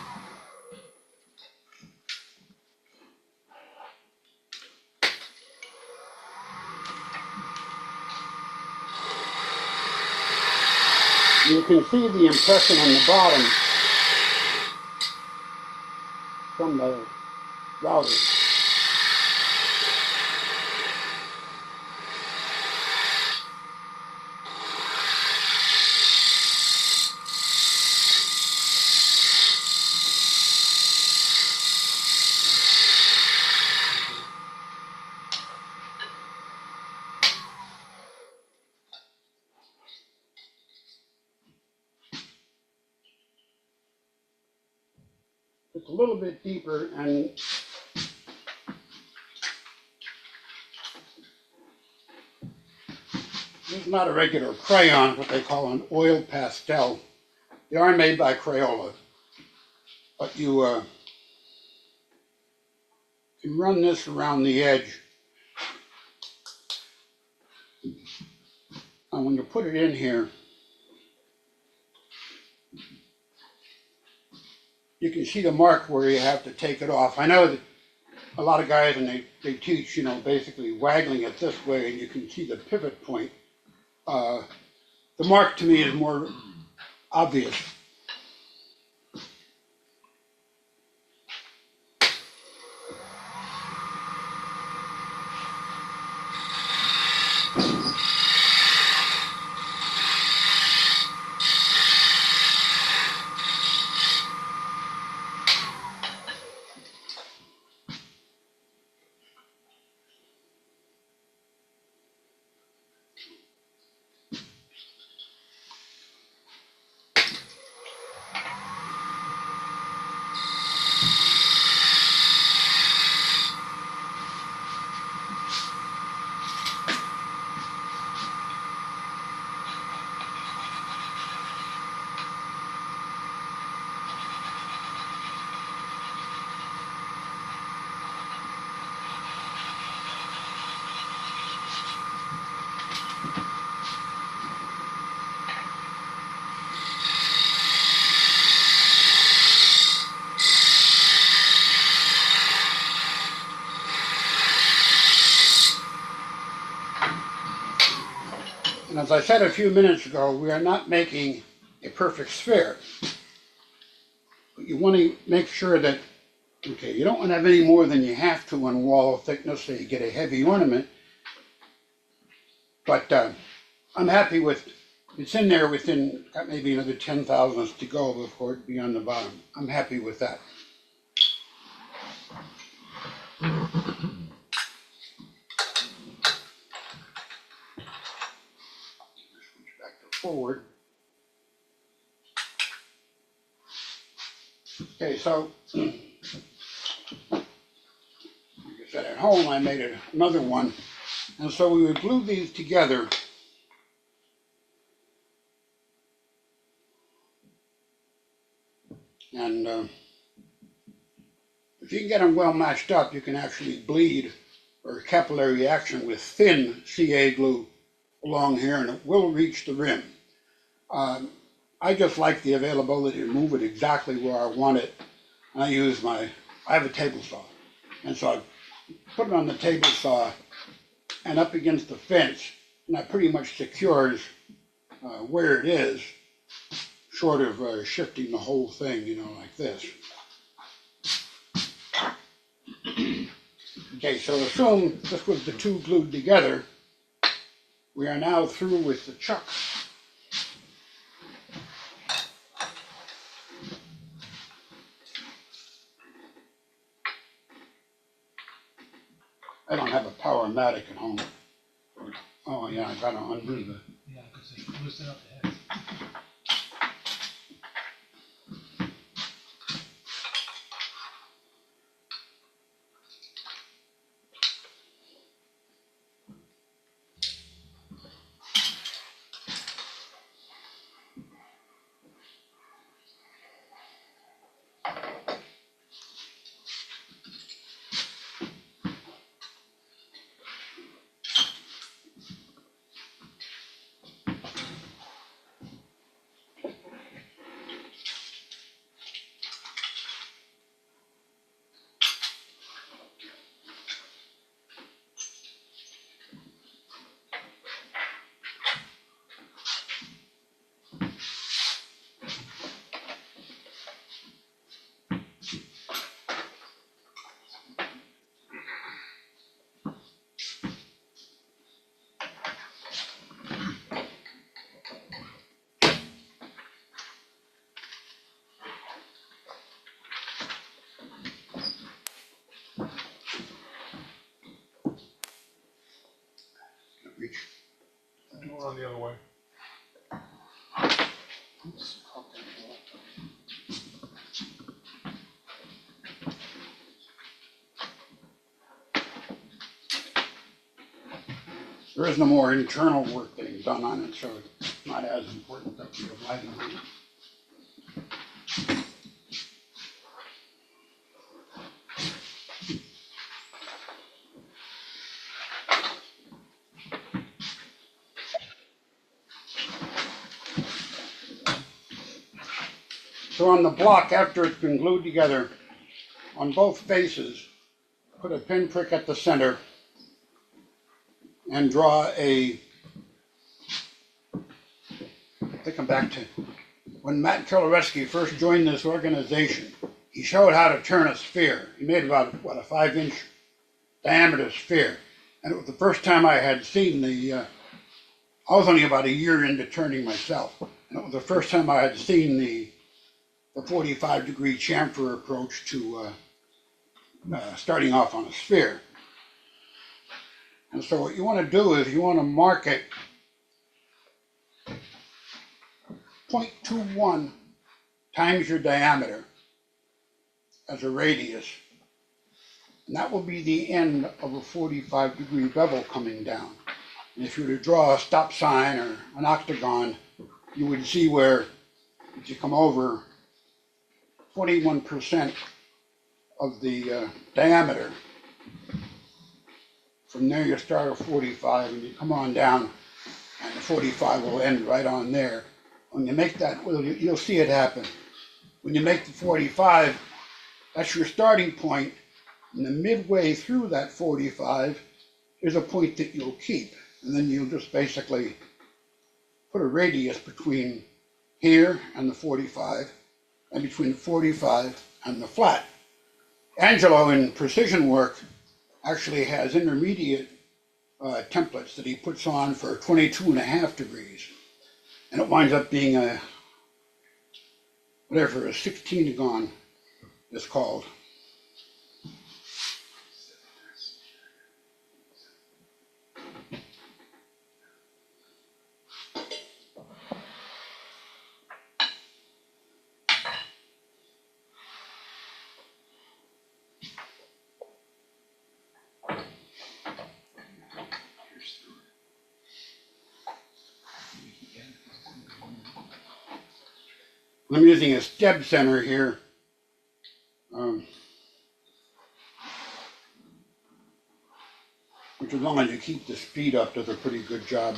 You can see the impression on the bottom from the router. It's a little bit deeper, and this is not a regular crayon, what they call an oil pastel. They are made by Crayola, but you can run this around the edge when you put it in here, you can see the mark where you have to take it off. I know that a lot of guys, and they teach, basically waggling it this way, and you can see the pivot point. The mark to me is more obvious. And as I said a few minutes ago, we are not making a perfect sphere. But you want to make sure that, okay, you don't want to have any more than you have to on wall thickness so you get a heavy ornament. But I'm happy with, it's in there within, got maybe another 10 thousandths to go before it be on the bottom. I'm happy with that. Switch back to forward. Okay, so like I said, at home I made another one, and so we would glue these together. And if you can get them well matched up, you can actually bleed or capillary action with thin CA glue along here, and it will reach the rim. I just like the availability to move it exactly where I want it. I have a table saw, and so I put it on the table saw and up against the fence, and that pretty much secures where it is, short of shifting the whole thing, like this. Okay, so assume this was the two glued together. We are now through with the chuck. I don't have a Powermatic at home. Oh yeah, I gotta undo the. Yeah, because they loosen up the heads. Reach. We'll run the other way. Oops. There is no more internal work getting done on it, so it's not as important that we have lighting on it. So on the block, after it's been glued together, on both faces, put a pinprick at the center and draw a, I think I'm back to when Matt Kiloreski first joined this organization. He showed how to turn a sphere. He made about, what, a 5-inch diameter sphere. And it was the first time I had seen I was only about a year into turning myself. And it was the first time I had seen the 45-degree chamfer approach to starting off on a sphere. And so what you want to do is you want to mark it 0.21 times your diameter as a radius. And that will be the end of a 45-degree bevel coming down. And if you were to draw a stop sign or an octagon, you would see where, if you come over 21% of the diameter, from there you start at 45 and you come on down and the 45 will end right on there. When you make that, well, you'll see it happen. When you make the 45, that's your starting point, and the midway through that 45 is a point that you'll keep. And then you'll just basically put a radius between here and the 45, and between the 45 and the flat. Angelo, in precision work, actually has intermediate templates that he puts on for 22.5 degrees. And it winds up being a 16-agon is called. I'm using a steb center here. Which, as long as you keep the speed up, does a pretty good job.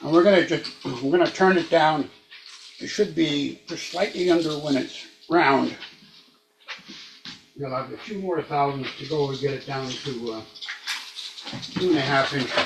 And we're gonna turn it down. It should be just slightly under when it's round. You'll have a few more thousandths to go to get it down to 2.5 inches.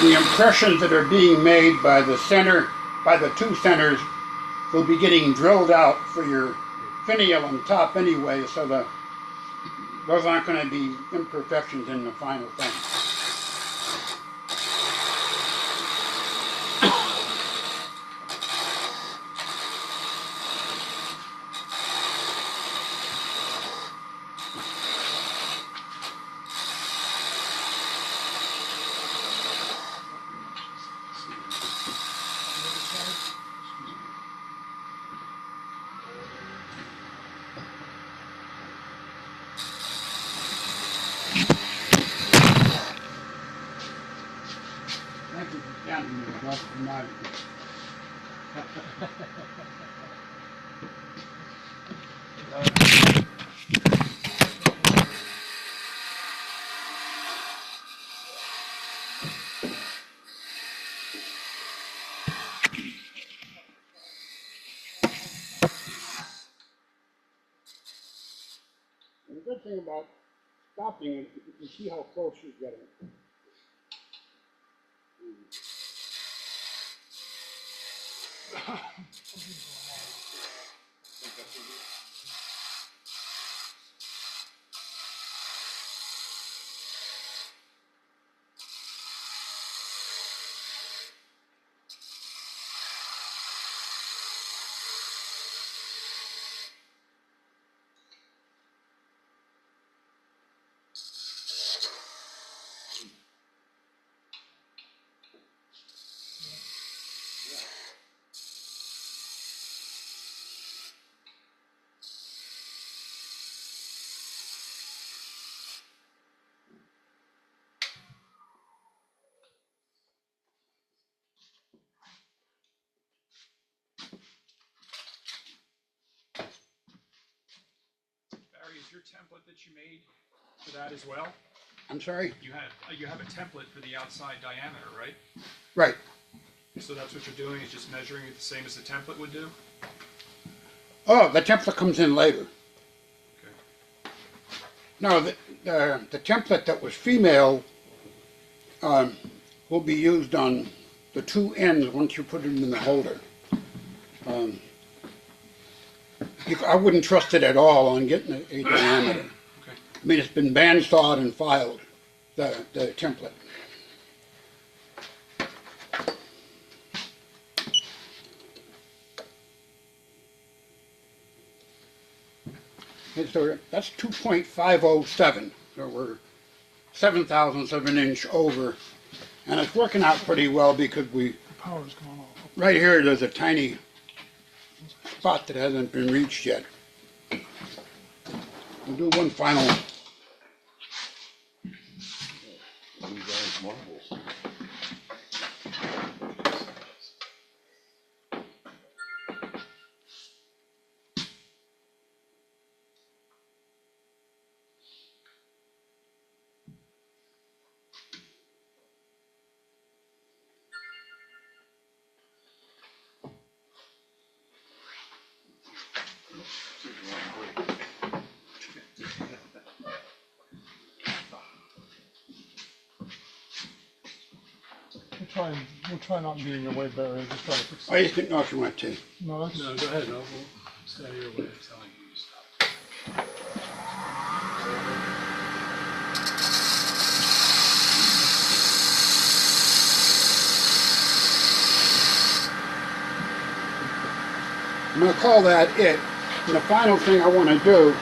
The impressions that are being made by the two centers will be getting drilled out for your finial on top anyway, so those aren't going to be imperfections in the final thing. Thank you for standing there, Gus, for my... The good thing about stopping it, you can see how close you're getting. Barry, is your template that you made for that as well? I'm sorry? You have a template for the outside diameter, right? Right. So that's what you're doing, is just measuring it the same as the template would do? Oh, the template comes in later. Okay. No, the template that was female will be used on the two ends once you put it in the holder. I wouldn't trust it at all on getting a diameter. Okay. I mean, it's been bandsawed and filed, the template. And so that's 2.507. So we're 0.007 of an inch over. And it's working out pretty well because The power's gone off. right here there's a tiny spot that hasn't been reached yet. We'll do one final. You guys marbles. We'll try not being in your way, Barry. Just try to fix I just didn't know if you want to. No, that's. No, go ahead, no, we'll stay out of your way of telling you to stop. I'm going to call that it. And the final thing I want to do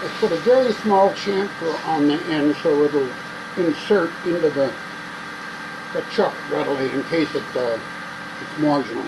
is put a very small chamfer on the end so it'll insert into the chuck readily in case it's marginal.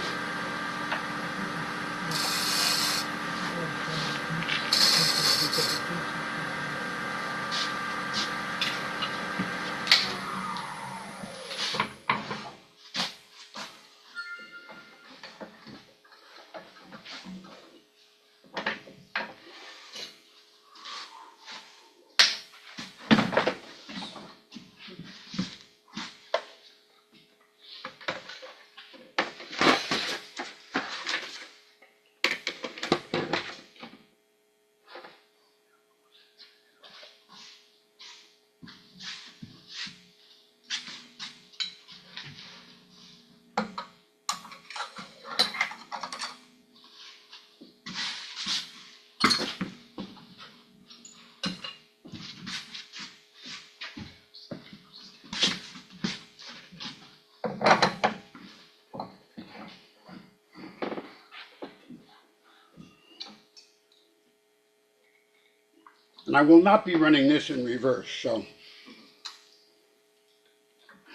And I will not be running this in reverse, so.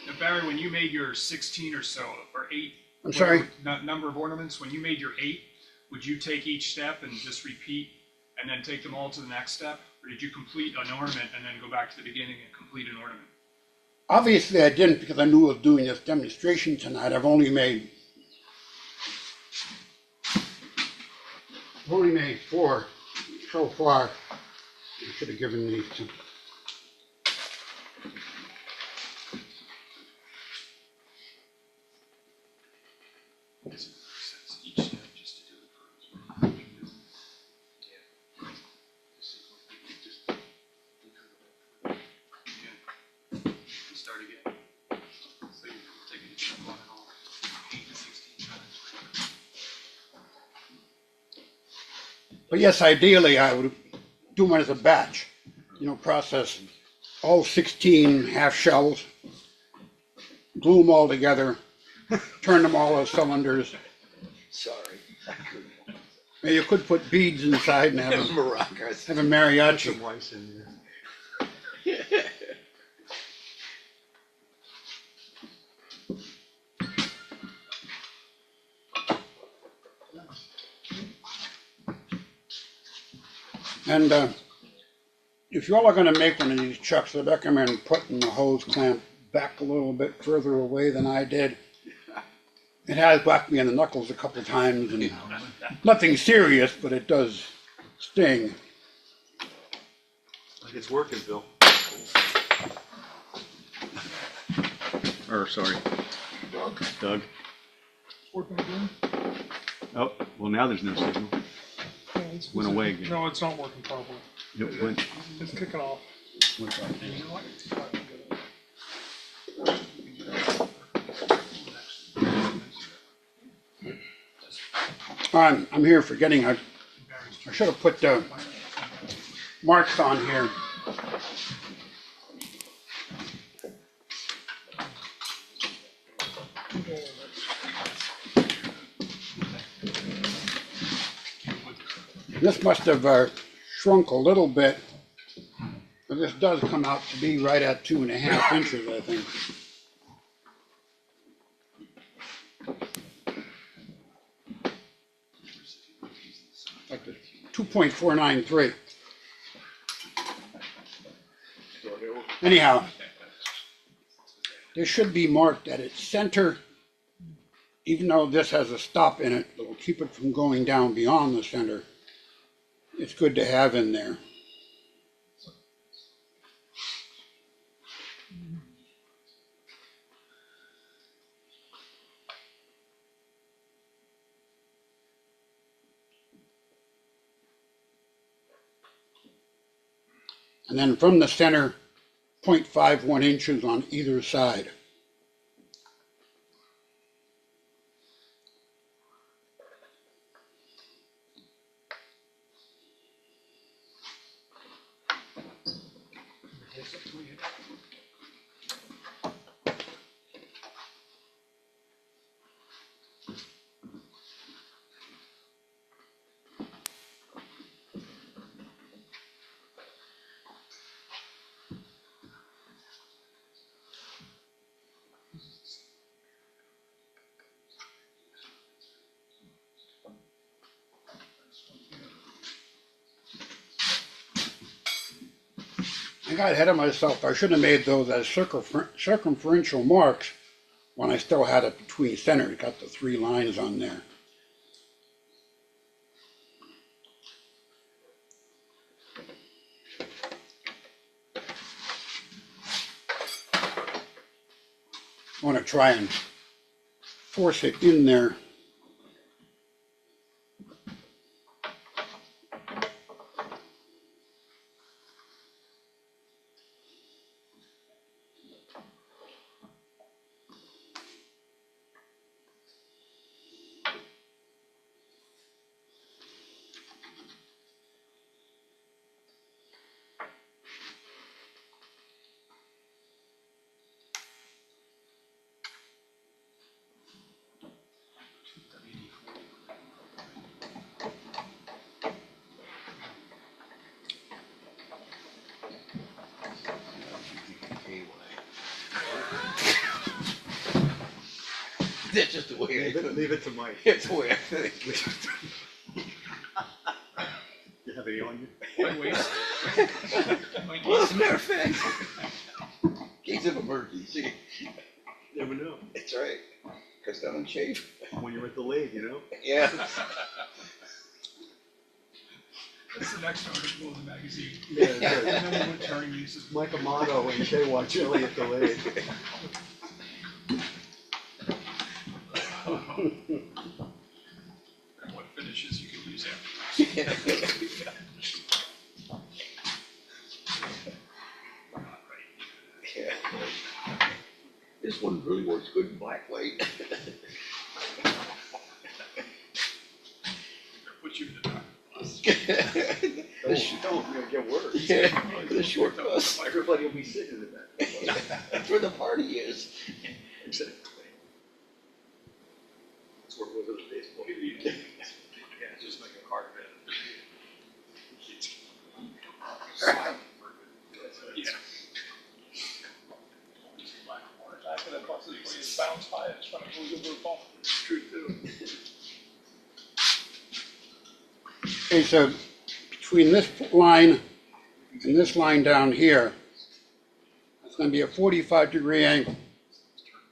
Now, Barry, when you made your 16 or so, or 8, I'm sorry? number of ornaments, when you made your 8, would you take each step and just repeat and then take them all to the next step? Or did you complete an ornament and then go back to the beginning and complete an ornament? Obviously I didn't because I knew I was doing this demonstration tonight. I've only made 4 so far. I should have given these to. Each step just to do it for start again. So you're taking a chunk on and off, 8 to 16 times. But yes, ideally, I would do them as a batch. You know, process all 16 half shells, glue them all together, turn them all as cylinders. Sorry. Maybe you could put beads inside and have Maracas. a mariachi. Mice in there. And if you all are going to make one of these chucks, I recommend putting the hose clamp back a little bit further away than I did. It has whacked me in the knuckles a couple times, and nothing serious, but it does sting. It's working, Bill. Or, sorry. Doug. Working again? Oh, well, now there's no signal. Yeah, it's- Went away again. No, it's not working properly. It went, It's kicking off. went back. You know what? I'm here forgetting, I should have put marks on here. This must have shrunk a little bit, but this does come out to be right at 2.5 inches, I think. Like the 2.493. Anyhow, this should be marked at its center. Even though this has a stop in it, it will keep it from going down beyond the center. It's good to have in there. And then from the center, 0.51 inches on either side. I got ahead of myself. I should have made those as circumferential marks when I still had it between centers. Got the 3 lines on there. I want to try and force it in there. That's just the way I think. Leave it to Mike. It's the way I think. You have any on you? Well, as a matter of fact, in case of emergency. Never know. That's right. Cuts down on shave. When you're at the lathe, you know? Yeah. That's the next article in the magazine. Yeah, And then woodturning uses. Mike Amato and Jay Wachilli at the lathe. And what finishes you can use afterwards. Yeah. this one really works good in black light. Put you in the dark. This Don't, we're gonna get worse. Yeah, the short bus. Everybody will be sitting in that. That's where the party is. Exactly. That's where we're the baseball. Yeah, just like a carpet. Yeah. Back of that bus is where you bounce high, it's trying to move over a bump. It's true too. Okay, so between this line and this line down here, it's gonna be a 45-degree angle.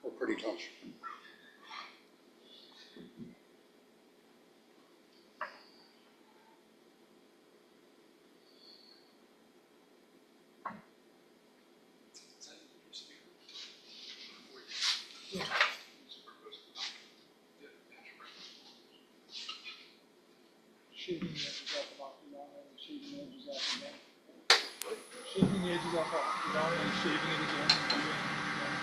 We're pretty close. Shaping the edges off and off and down, and shaping the edges off and down. Shaping the edges off and down, and shaving it again, and doing it again.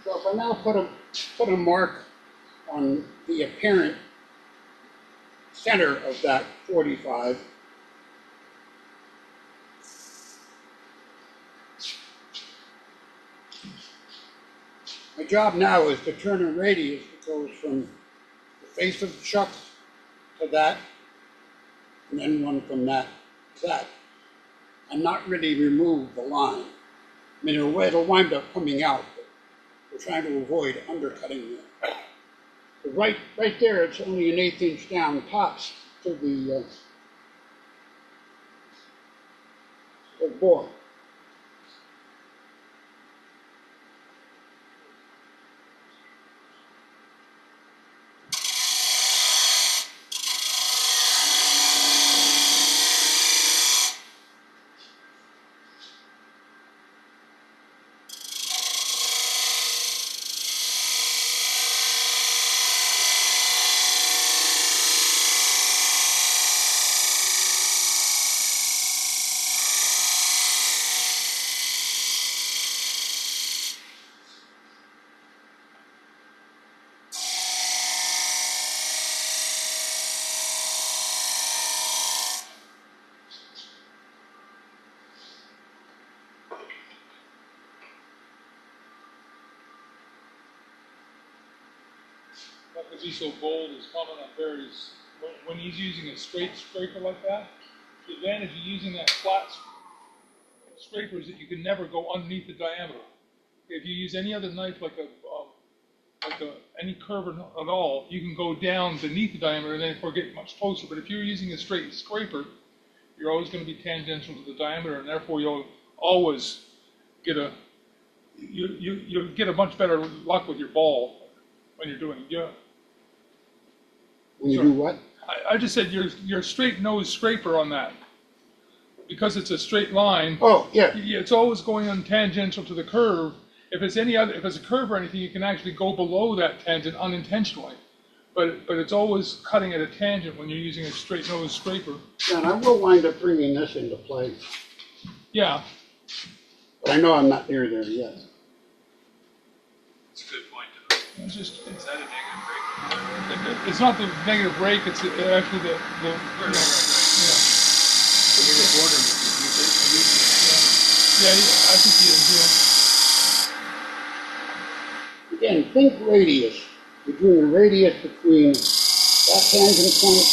So if I now put a mark on the apparent center of that 45, my job now is to turn a radius that goes from the face of the chuck to that, and then one from that to that, and not really remove the line. I mean, it'll wind up coming out, but we're trying to avoid undercutting it. But right there, it's only an 1/8 inch down tops to the bore. Not to be so bold as comment on Barry's, when he's using a straight scraper like that, the advantage of using that flat scraper is that you can never go underneath the diameter. If you use any other knife like any curve at all, you can go down beneath the diameter and therefore get much closer. But if you're using a straight scraper, you're always going to be tangential to the diameter, and therefore you'll always get you'll get a much better luck with your ball when you're doing it. Yeah. When you do what? I just said your straight nose scraper on that, because it's a straight line. Oh, yeah. It's always going on tangential to the curve. If it's a curve or anything, you can actually go below that tangent unintentionally. But it's always cutting at a tangent when you're using a straight nose scraper. And I will wind up bringing this into play, Yeah. but I know I'm not near there yet. It's a good point, though. It's just, Is that a negative break? it's not the negative break, it's actually the Right. So you're the border, yeah, I think he is, yeah. Again, think radius. You're doing a radius between that tangent point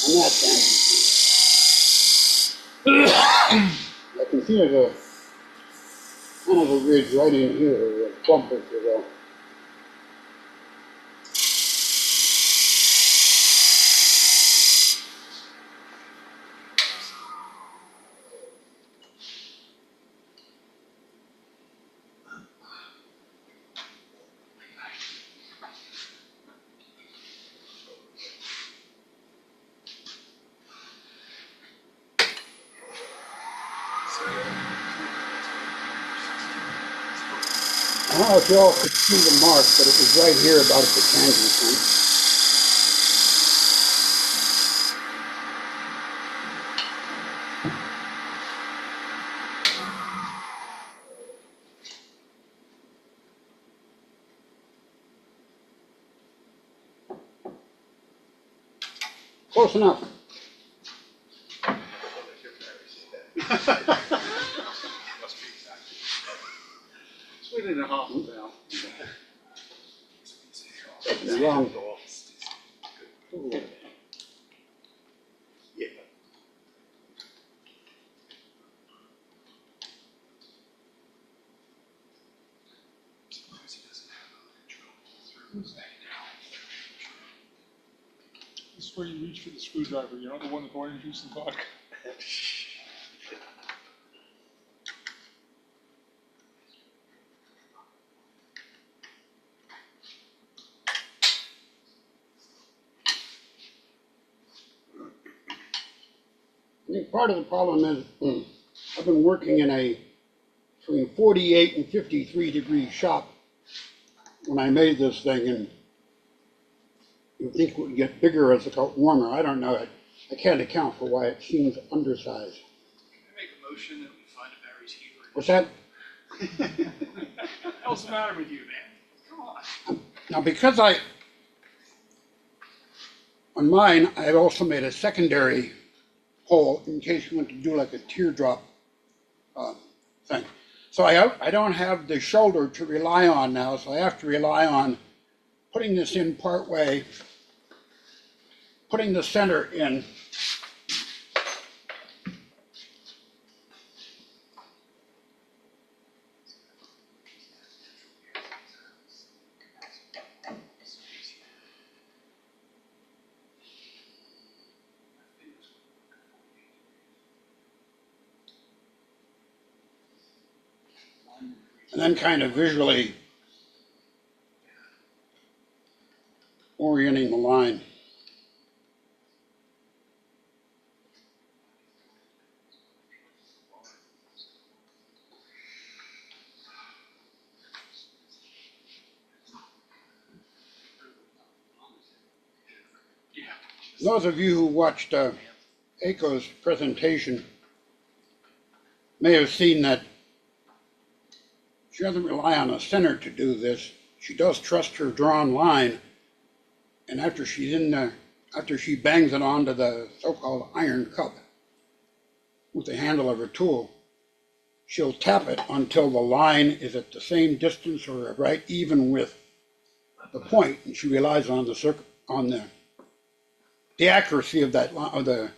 and that tangent point. I can see there's a kind of a ridge right in here, or a bump if you will. I don't know if you all could see the mark, but it was right here about at the tangent point. Close enough. Within a half an hour. That's wrong. This is where you reach for the screwdriver, you know, the one with orange juice and vodka. I think part of the problem is I've been working in a between 48 and 53 degree shop when I made this thing, and you think it would get bigger as it got warmer. I don't know. I can't account for why it seems undersized. Can I make a motion that we find a Barry's heater? What's that? What the hell's the matter with you, man? Come on. Now, because on mine, I also made a secondary hole in case you want to do like a teardrop thing. So I don't have the shoulder to rely on now, so I have to rely on putting this in part way, putting the center in. And then kind of visually orienting the line. Those of you who watched Aiko's presentation may have seen that she doesn't rely on a center to do this. She does trust her drawn line, and after she bangs it onto the so-called iron cup with the handle of her tool, she'll tap it until the line is at the same distance or right even with the point, and she relies on the accuracy of that line, or the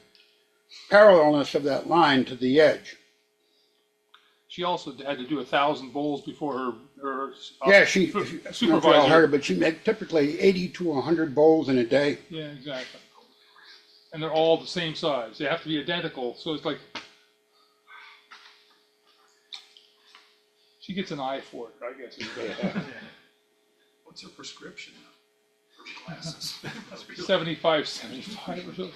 parallelness of that line to the edge. She also had to do 1,000 bowls before her Yeah, she supervisor. hard, but she makes typically 80 to 100 bowls in a day. Yeah, exactly. And they're all the same size. They have to be identical. So it's like she gets an eye for it, I guess. What's her prescription for glasses? 75, 75 or so.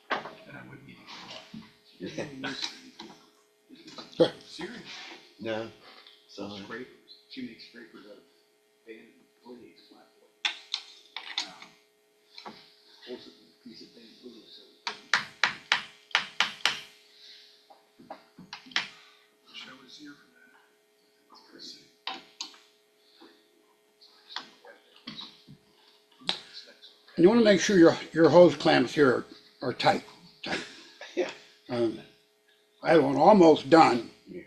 And I wouldn't need to go Sure. Serious. No, so Scrapers. She makes scrapers out of band blades, flat blades. Holds it with a piece of bamboo, so wish I was here for that. That's crazy. And you want to make sure your hose clamps here are tight. I had one almost done a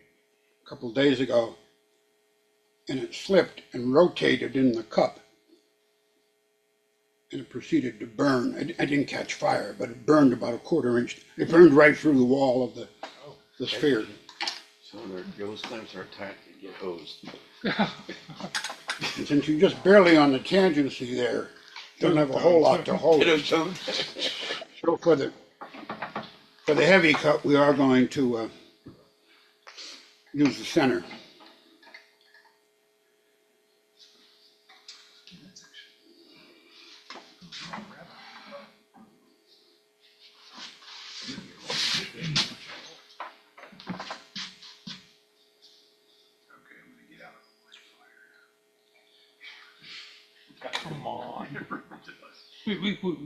couple days ago, and it slipped and rotated in the cup, and it proceeded to burn. I didn't catch fire, but it burned about a quarter inch. It burned right through the wall of the sphere. So those things are tight to get hosed. And since you're just barely on the tangency there, don't have a whole lot to hold. So for the heavy cut, we are going to use the center. Okay, I'm gonna get out of Come on. Do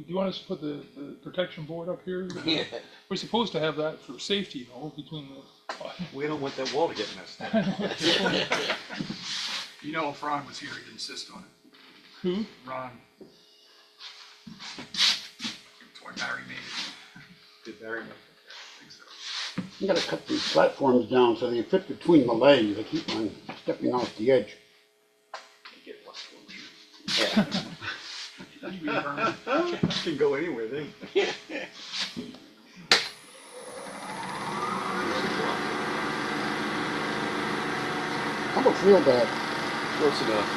you want us to put the protection board up here? Yeah. We're supposed to have that for safety, you know, between the. We don't want that wall to get messed up. You know, if Ron was here, he'd insist on it. Who? Ron. That's why Barry made it. Did Barry make it? I think so. You gotta cut these platforms down so they fit between the legs. I keep on stepping off the edge. Get one for you. You mean Vern? Can go anywhere then. I don't feel bad. Close enough.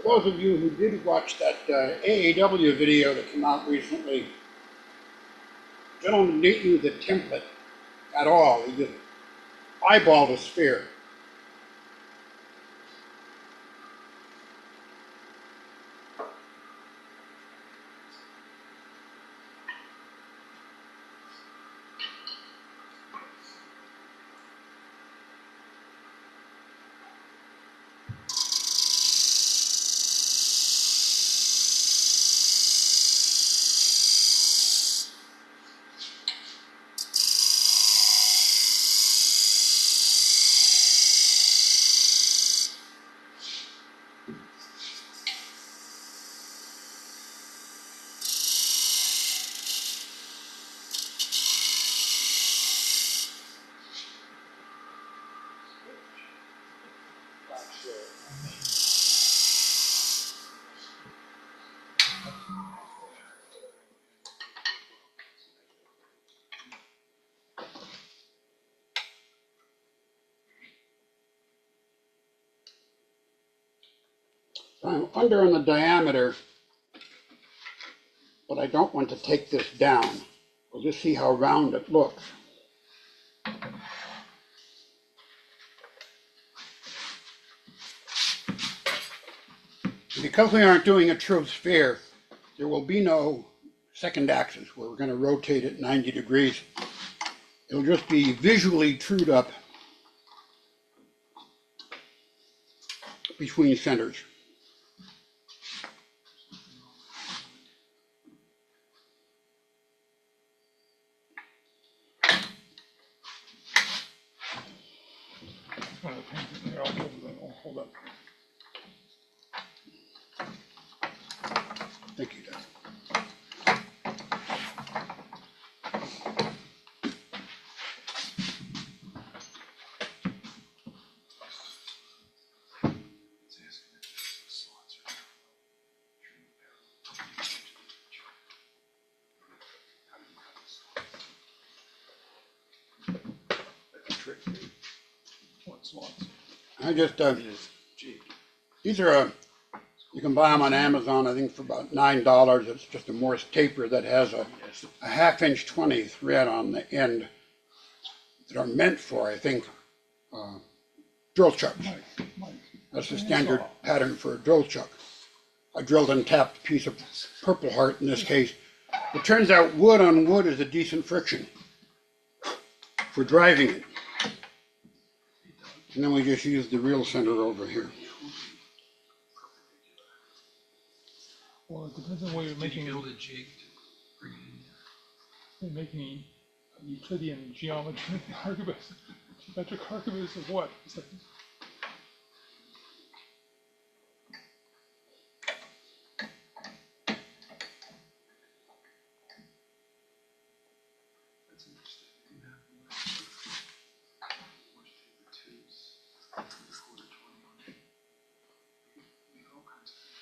For those of you who did watch that AAW video that came out recently, the gentleman didn't use a template at all. He just eyeballed a sphere. I'm under in the diameter, but I don't want to take this down. We'll just see how round it looks. Because we aren't doing a true sphere, there will be no second axis where we're going to rotate it 90 degrees. It'll just be visually trued up between centers. one of the things in there. I'll hold up. Thank you, Doug. I just, these are, you can buy them on Amazon, I think for about $9. It's just a Morse taper that has a half-inch 20 thread on the end that are meant for, I think, drill chucks. That's the standard pattern for a drill chuck. A drilled and tapped piece of Purple Heart in this case. It turns out wood on wood is a decent friction for driving it. And then we just use the reel center over here. Well, it depends on what you're making. Build a jig to bring it in there. You're making Euclidean geometry archibus, geometric archibus of what? It's like, That's interesting. You have Morse paper tubes, 3/4 20 on it. We have all kinds of things.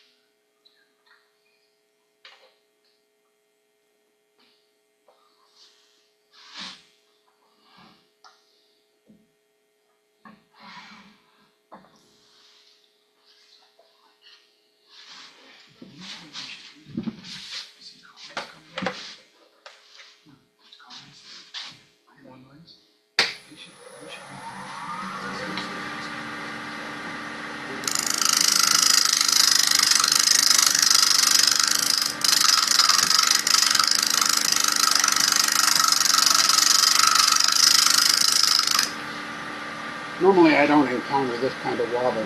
See comments coming in? No, comments. One lines. We should Normally I don't encounter this kind of wobble.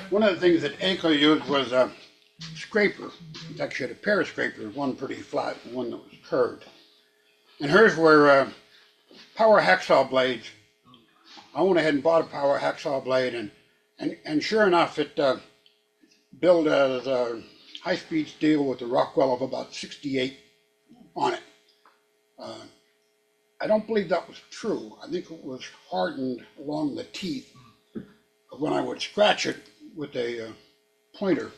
One of the things that ACO used was a scraper. It actually had a pair of scrapers, one pretty flat and one that was curved. And hers were power hacksaw blades. I went ahead and bought a power hacksaw blade, and sure enough, it billed as a high-speed steel with a Rockwell of about 68 on it. I don't believe that was true. I think it was hardened along the teeth. But when I would scratch it with a pointer,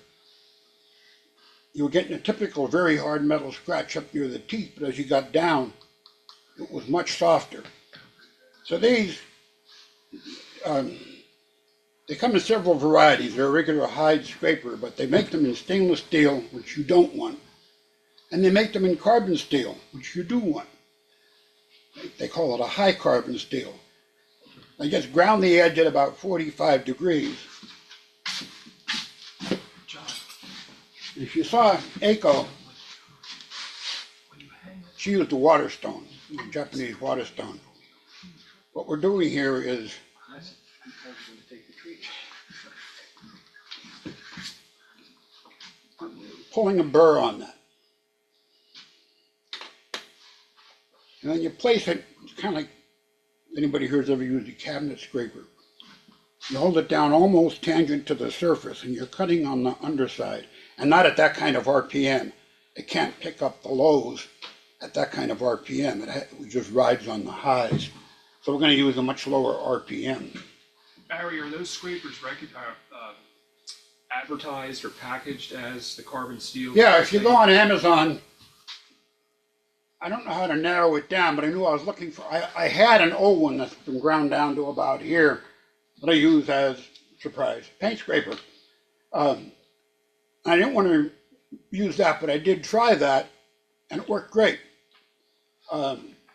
you were getting a typical very hard metal scratch up near the teeth, but as you got down, it was much softer. So these, they come in several varieties. They're a regular hide scraper, but they make them in stainless steel, which you don't want. And they make them in carbon steel, which you do want. They call it a high carbon steel. They just ground the edge at about 45 degrees. If you saw ACO, she used a waterstone, a Japanese waterstone. What we're doing here is pulling a burr on that. And then you place it, it's kind of like, if anybody here has ever used a cabinet scraper. You hold it down almost tangent to the surface, and you're cutting on the underside, and not at that kind of RPM. It can't pick up the lows at that kind of RPM. It just rides on the highs. So we're going to use a much lower RPM. Barry, are those scrapers advertised or packaged as the carbon steel? Yeah, if you go on Amazon, I don't know how to narrow it down, but I knew I was looking for, I had an old one that's been ground down to about here that I use as, surprise, paint scraper. I didn't want to use that, but I did try that, and it worked great.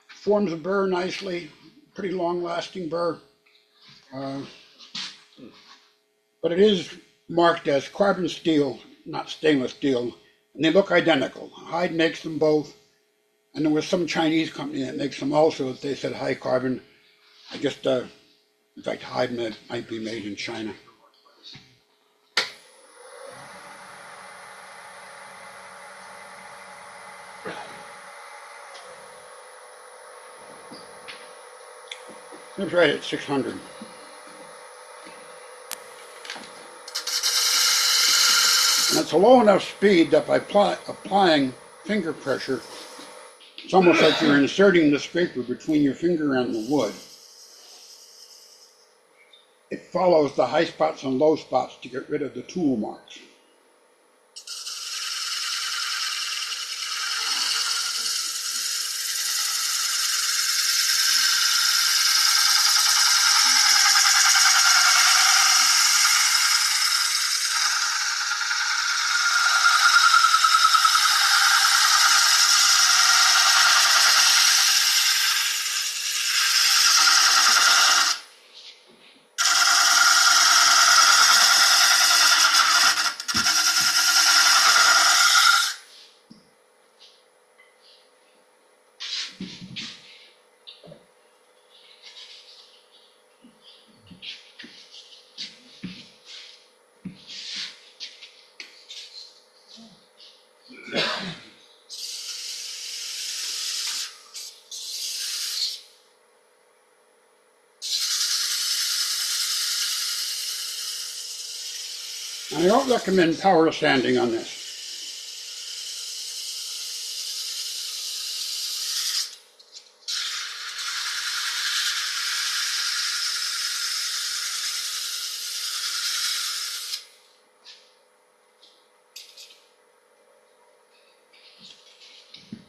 Forms a burr nicely, pretty long-lasting burr. But it is marked as carbon steel, not stainless steel, and they look identical. Hyde makes them both, and there was some Chinese company that makes them also. They said high carbon. I just In fact, hide might be made in China. It's right at 600. And it's a low enough speed that by applying finger pressure, it's almost like you're inserting the scraper between your finger and the wood. It follows the high spots and low spots to get rid of the tool marks. And I don't recommend power sanding on this.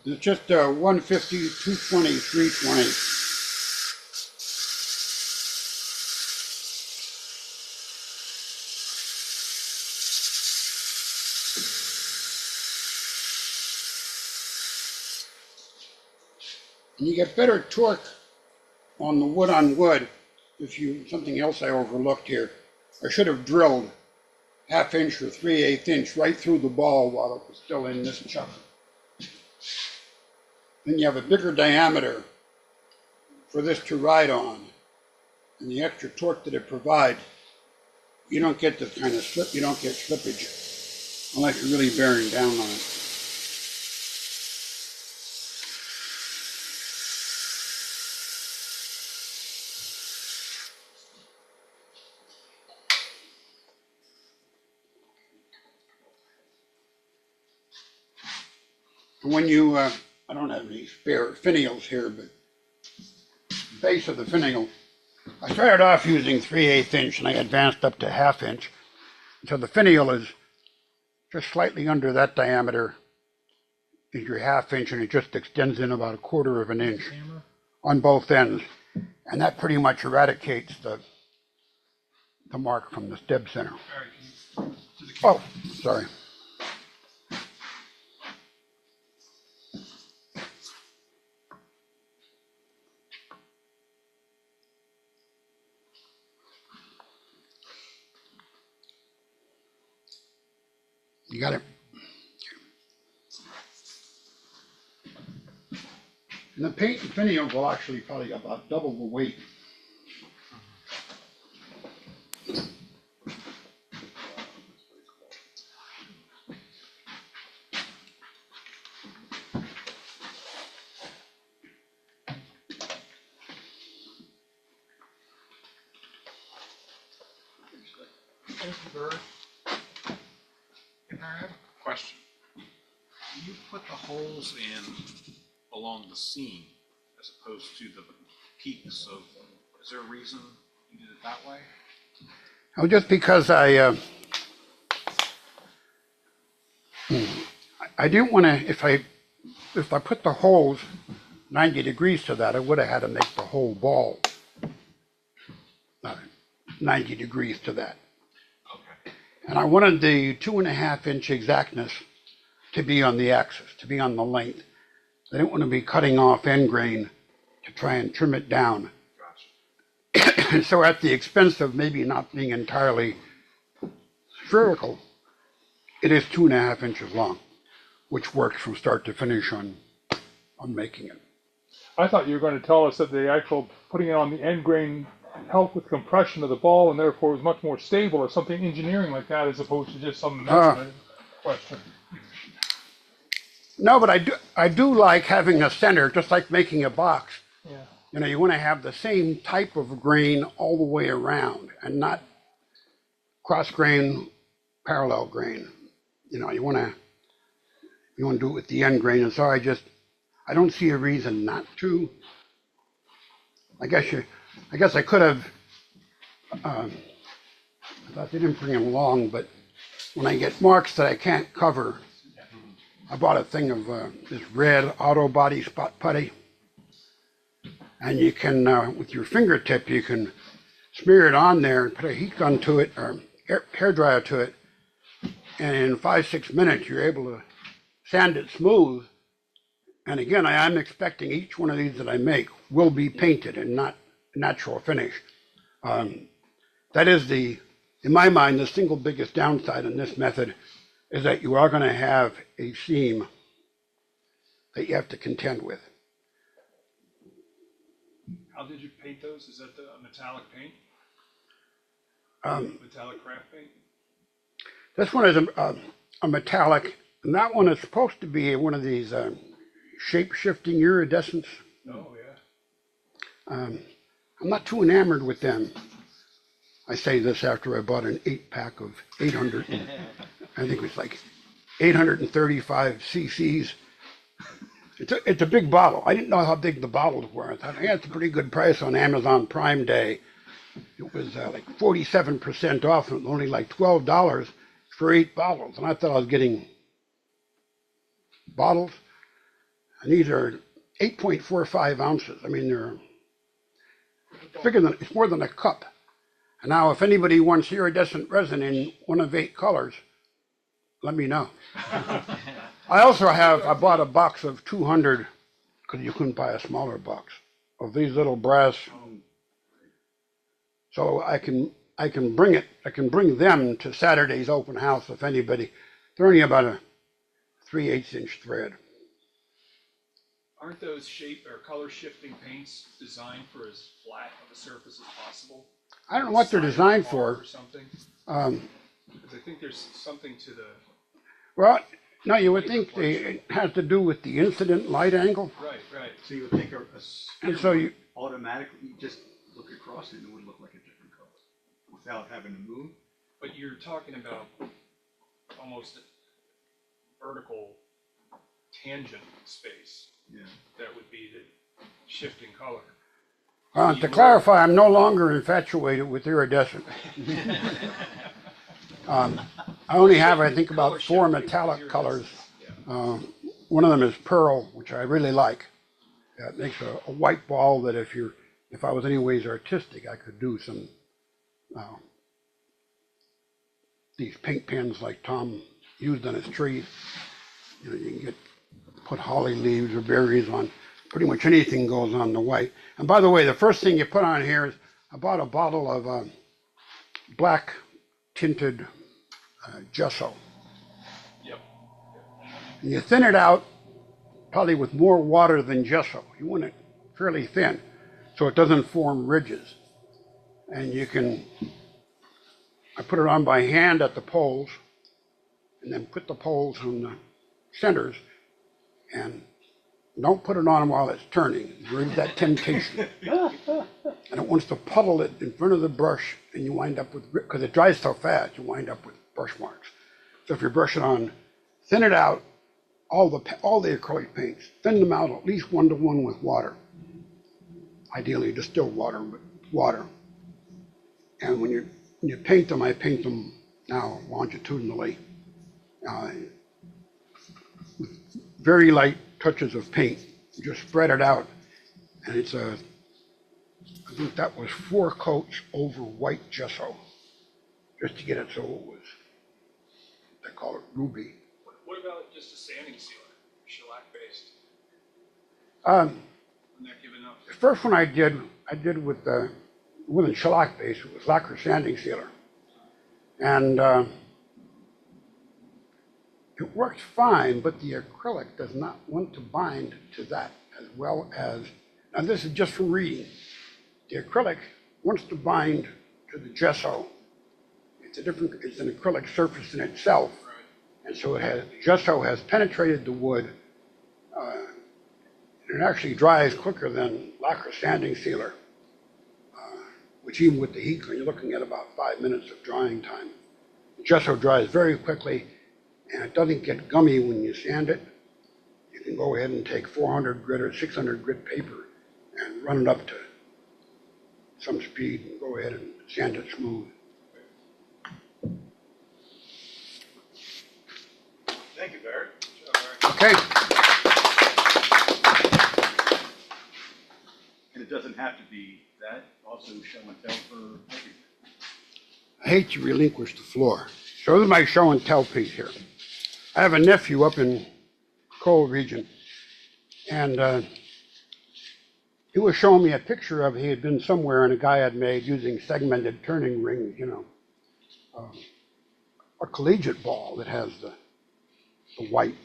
It's just 150, 220, 320. And you get better torque on the wood on wood if something else I overlooked here. I should have drilled 1/2 inch or 3/8 inch right through the ball while it was still in this chuck. Then you have a bigger diameter for this to ride on, and the extra torque that it provides, you don't get this kind of slip, you don't get slippage unless you're really bearing down on it. And when you, I don't have any spare finials here, but the base of the finial, I started off using 3/8 inch and I advanced up to 1/2 inch. So the finial is just slightly under that diameter is your 1/2 inch, and it just extends in about 1/4 inch on both ends. And that pretty much eradicates the mark from the steb center. Oh, sorry. You got it. And the paint and finial will actually probably about double the weight. I have a question. You put the holes in along the seam as opposed to the peaks of, is there a reason you did it that way? Oh, just because I didn't want to, if I put the holes 90 degrees to that, I would have had to make the whole ball 90 degrees to that. Okay. And I wanted the 2.5 inch exactness to be on the axis, to be on the length. I didn't want to be cutting off end grain to try and trim it down. Gotcha. So at the expense of maybe not being entirely spherical, it is 2.5 inches long, which works from start to finish on making it. I thought you were going to tell us that the actual putting it on the end grain help with compression of the ball and therefore is much more stable, or something engineering like that, as opposed to just some measurement question. No, but I do like having a center, just like making a box. Yeah. You know, you want to have the same type of grain all the way around and not cross grain, parallel grain. You know, you want to do it with the end grain. And so I don't see a reason not to. I guess I could have, I thought they didn't bring them along, but when I get marks that I can't cover, I bought a thing of this red auto body spot putty. And you can, with your fingertip, you can smear it on there and put a heat gun to it, or hair dryer to it. And in 5-6 minutes, you're able to sand it smooth. And again, I'm expecting each one of these that I make will be painted and not natural finish. That is in my mind, the single biggest downside in this method is that you are going to have a seam that you have to contend with. How did you paint those? Is that a metallic paint? Metallic craft paint? This one is a metallic, and that one is supposed to be one of these shape-shifting iridescents. Oh, yeah. I'm not too enamored with them. I say this after I bought an 8-pack of 800. I think it was like 835 cc's. It's a big bottle. I didn't know how big the bottles were. I thought, yeah, it's a pretty good price on Amazon Prime Day. It was like 47% off, and only like $12 for 8 bottles. And I thought I was getting bottles. And these are 8.45 ounces. I mean, they're it's more than a cup. And now, if anybody wants iridescent resin in one of 8 colors, let me know. I bought a box of 200, because you couldn't buy a smaller box, of these little brass. So I can bring them to Saturday's open house if anybody. They're only about a 3/8 inch thread. Aren't those shape or color shifting paints designed for as flat of a surface as possible? I don't know what they're designed for. Or something? Because I think there's something to the. Well, no, you would think it has to do with the incident light angle. Right. So you would think And so you automatically just look across it and it would look like a different color without having to move. But you're talking about almost a vertical tangent space. Yeah. That would be the shifting color. to clarify, I'm no longer infatuated with iridescent. I only have, I think, about 4 metallic colors. One of them is pearl, which I really like. It makes a white ball that if I was anyways artistic, I could do some these pink pens like Tom used on his tree. You know, you can put holly leaves or berries on. Pretty much anything goes on the white. And by the way, the first thing you put on here is I bought a bottle of black tinted gesso. Yep. And you thin it out probably with more water than gesso. You want it fairly thin so it doesn't form ridges. And I put it on by hand at the poles and then put the poles on the centers and don't put it on while it's turning. There is that temptation. And it wants to puddle it in front of the brush and you wind up with, because it dries so fast, you wind up with brush marks. So if you brush it on, thin it out, all the acrylic paints, thin them out at least 1-to-1 with water. Ideally distilled water, but water. And when you paint them, I paint them now longitudinally. With very light touches of paint. Just spread it out. And I think that was 4 coats over white gesso. Just to get it so it was, they call it ruby. What about just a sanding sealer, shellac based? Um, Wouldn't that give enough? The first one I did with wasn't shellac based, it was lacquer sanding sealer. And it worked fine, but the acrylic does not want to bind to that as well as, now this is just from reading. The acrylic wants to bind to the gesso. It's an acrylic surface in itself. And so gesso has penetrated the wood. And it actually dries quicker than lacquer sanding sealer, which even with the heat gun, you're looking at about 5 minutes of drying time. The gesso dries very quickly, and it doesn't get gummy when you sand it. You can go ahead and take 400 grit or 600 grit paper and run it up to some speed and go ahead and sand it smooth. Thank you, Barry. Okay. And it doesn't have to be that, also show and tell for everything. I hate to relinquish the floor. So this is my show and tell piece here. I have a nephew up in coal region, and he was showing me a picture of, he had been somewhere and a guy had made, using segmented turning rings, a collegiate ball that has the white.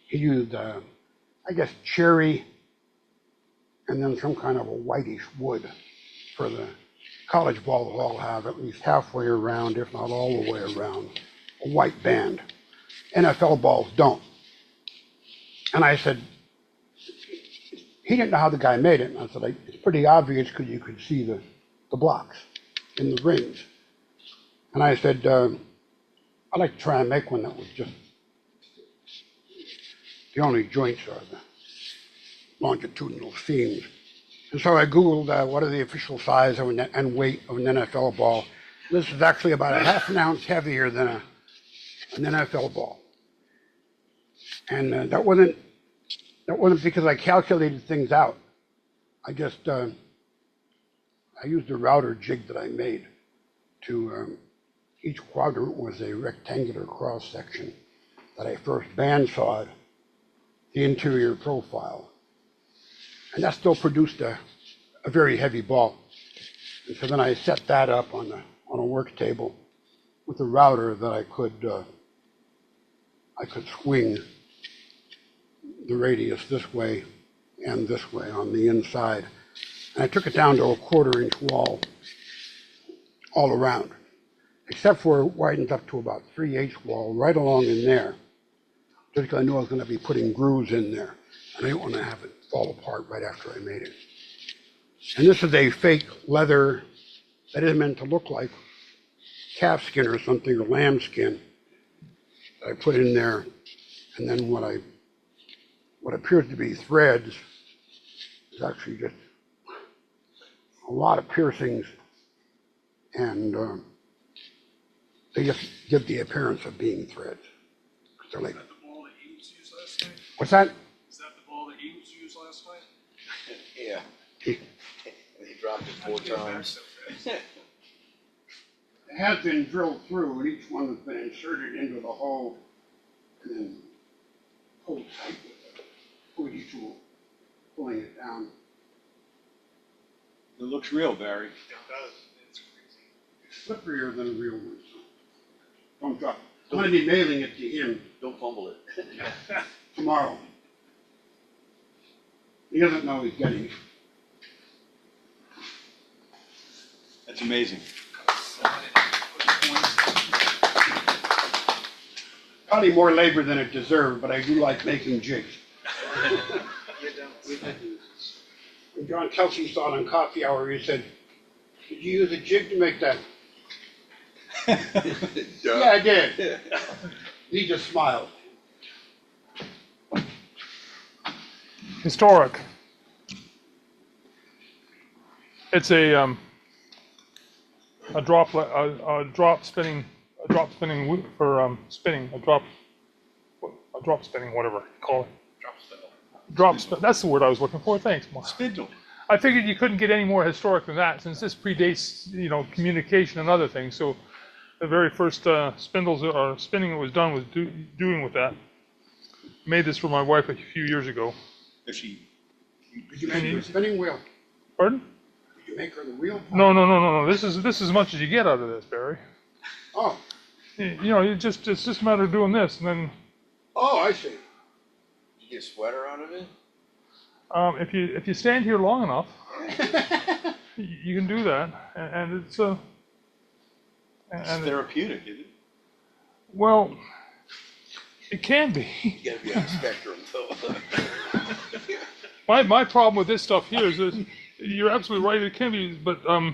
He used, I guess, cherry and then some kind of a whitish wood for the college balls all have at least halfway around, if not all the way around, a white band. NFL balls don't. And I said, he didn't know how the guy made it. And I said, it's pretty obvious because you could see the blocks in the rings. And I said, I'd like to try and make one that was just, the only joints are the longitudinal seams. And so I Googled what are the official size of and weight of an NFL ball. This is actually about a half an ounce heavier than an NFL ball. And that wasn't because I calculated things out. I just, I used a router jig that I made to, each quadrant was a rectangular cross section that I first bandsawed the interior profile. And that still produced a very heavy ball. And so then I set that up on a work table with a router that I could swing the radius this way and this way on the inside. And I took it down to a 1/4 inch wall all around, except for it widens up to about 3/8 wall right along in there, just because I knew I was going to be putting grooves in there. And I didn't want to have it fall apart right after I made it. And this is a fake leather that is meant to look like calf skin or something, or lamb skin, that I put in there. And then what appears to be threads is actually just a lot of piercings, and they just give the appearance of being threads. They're like, Is that the ball that Eames used last night? what's that? Is that the ball that Eames used last night? Yeah. He dropped it 4 times. It has been drilled through, and each one has been inserted into the hole and then pulled tight with a pointy tool, pulling it down. It looks real, Barry. It does. It's crazy. It's slipperier than a real one. So don't drop it. I'm going to be mailing it to him Don't fumble it. tomorrow. He doesn't know he's getting it. That's amazing. Probably more labor than it deserved, but I do like making jigs. When John Kelsey saw it on Coffee Hour, he said, "Did you use a jig to make that?" Yeah, I did. He just smiled. Historic. It's a drop spinning for spinning, a drop spinning, whatever you call it. Drop spin. That's the word I was looking for. Thanks, Mark. Spindle. I figured you couldn't get any more historic than that, since this predates, communication and other things. So the very first spindles or spinning that was done was doing with that. Made this for my wife a few years ago. If she, Did you make her a spinning wheel? Pardon? Did you make her the wheel? No. This is as much as you get out of this, Barry. Oh, It's just a matter of doing this, and then I see. Did you get a sweater out of it? if you stand here long enough, you can do that, and it's It's and therapeutic, isn't it? well, it can be. You gotta be on the spectrum, though. My problem with this stuff here is that you're absolutely right. It can be, but a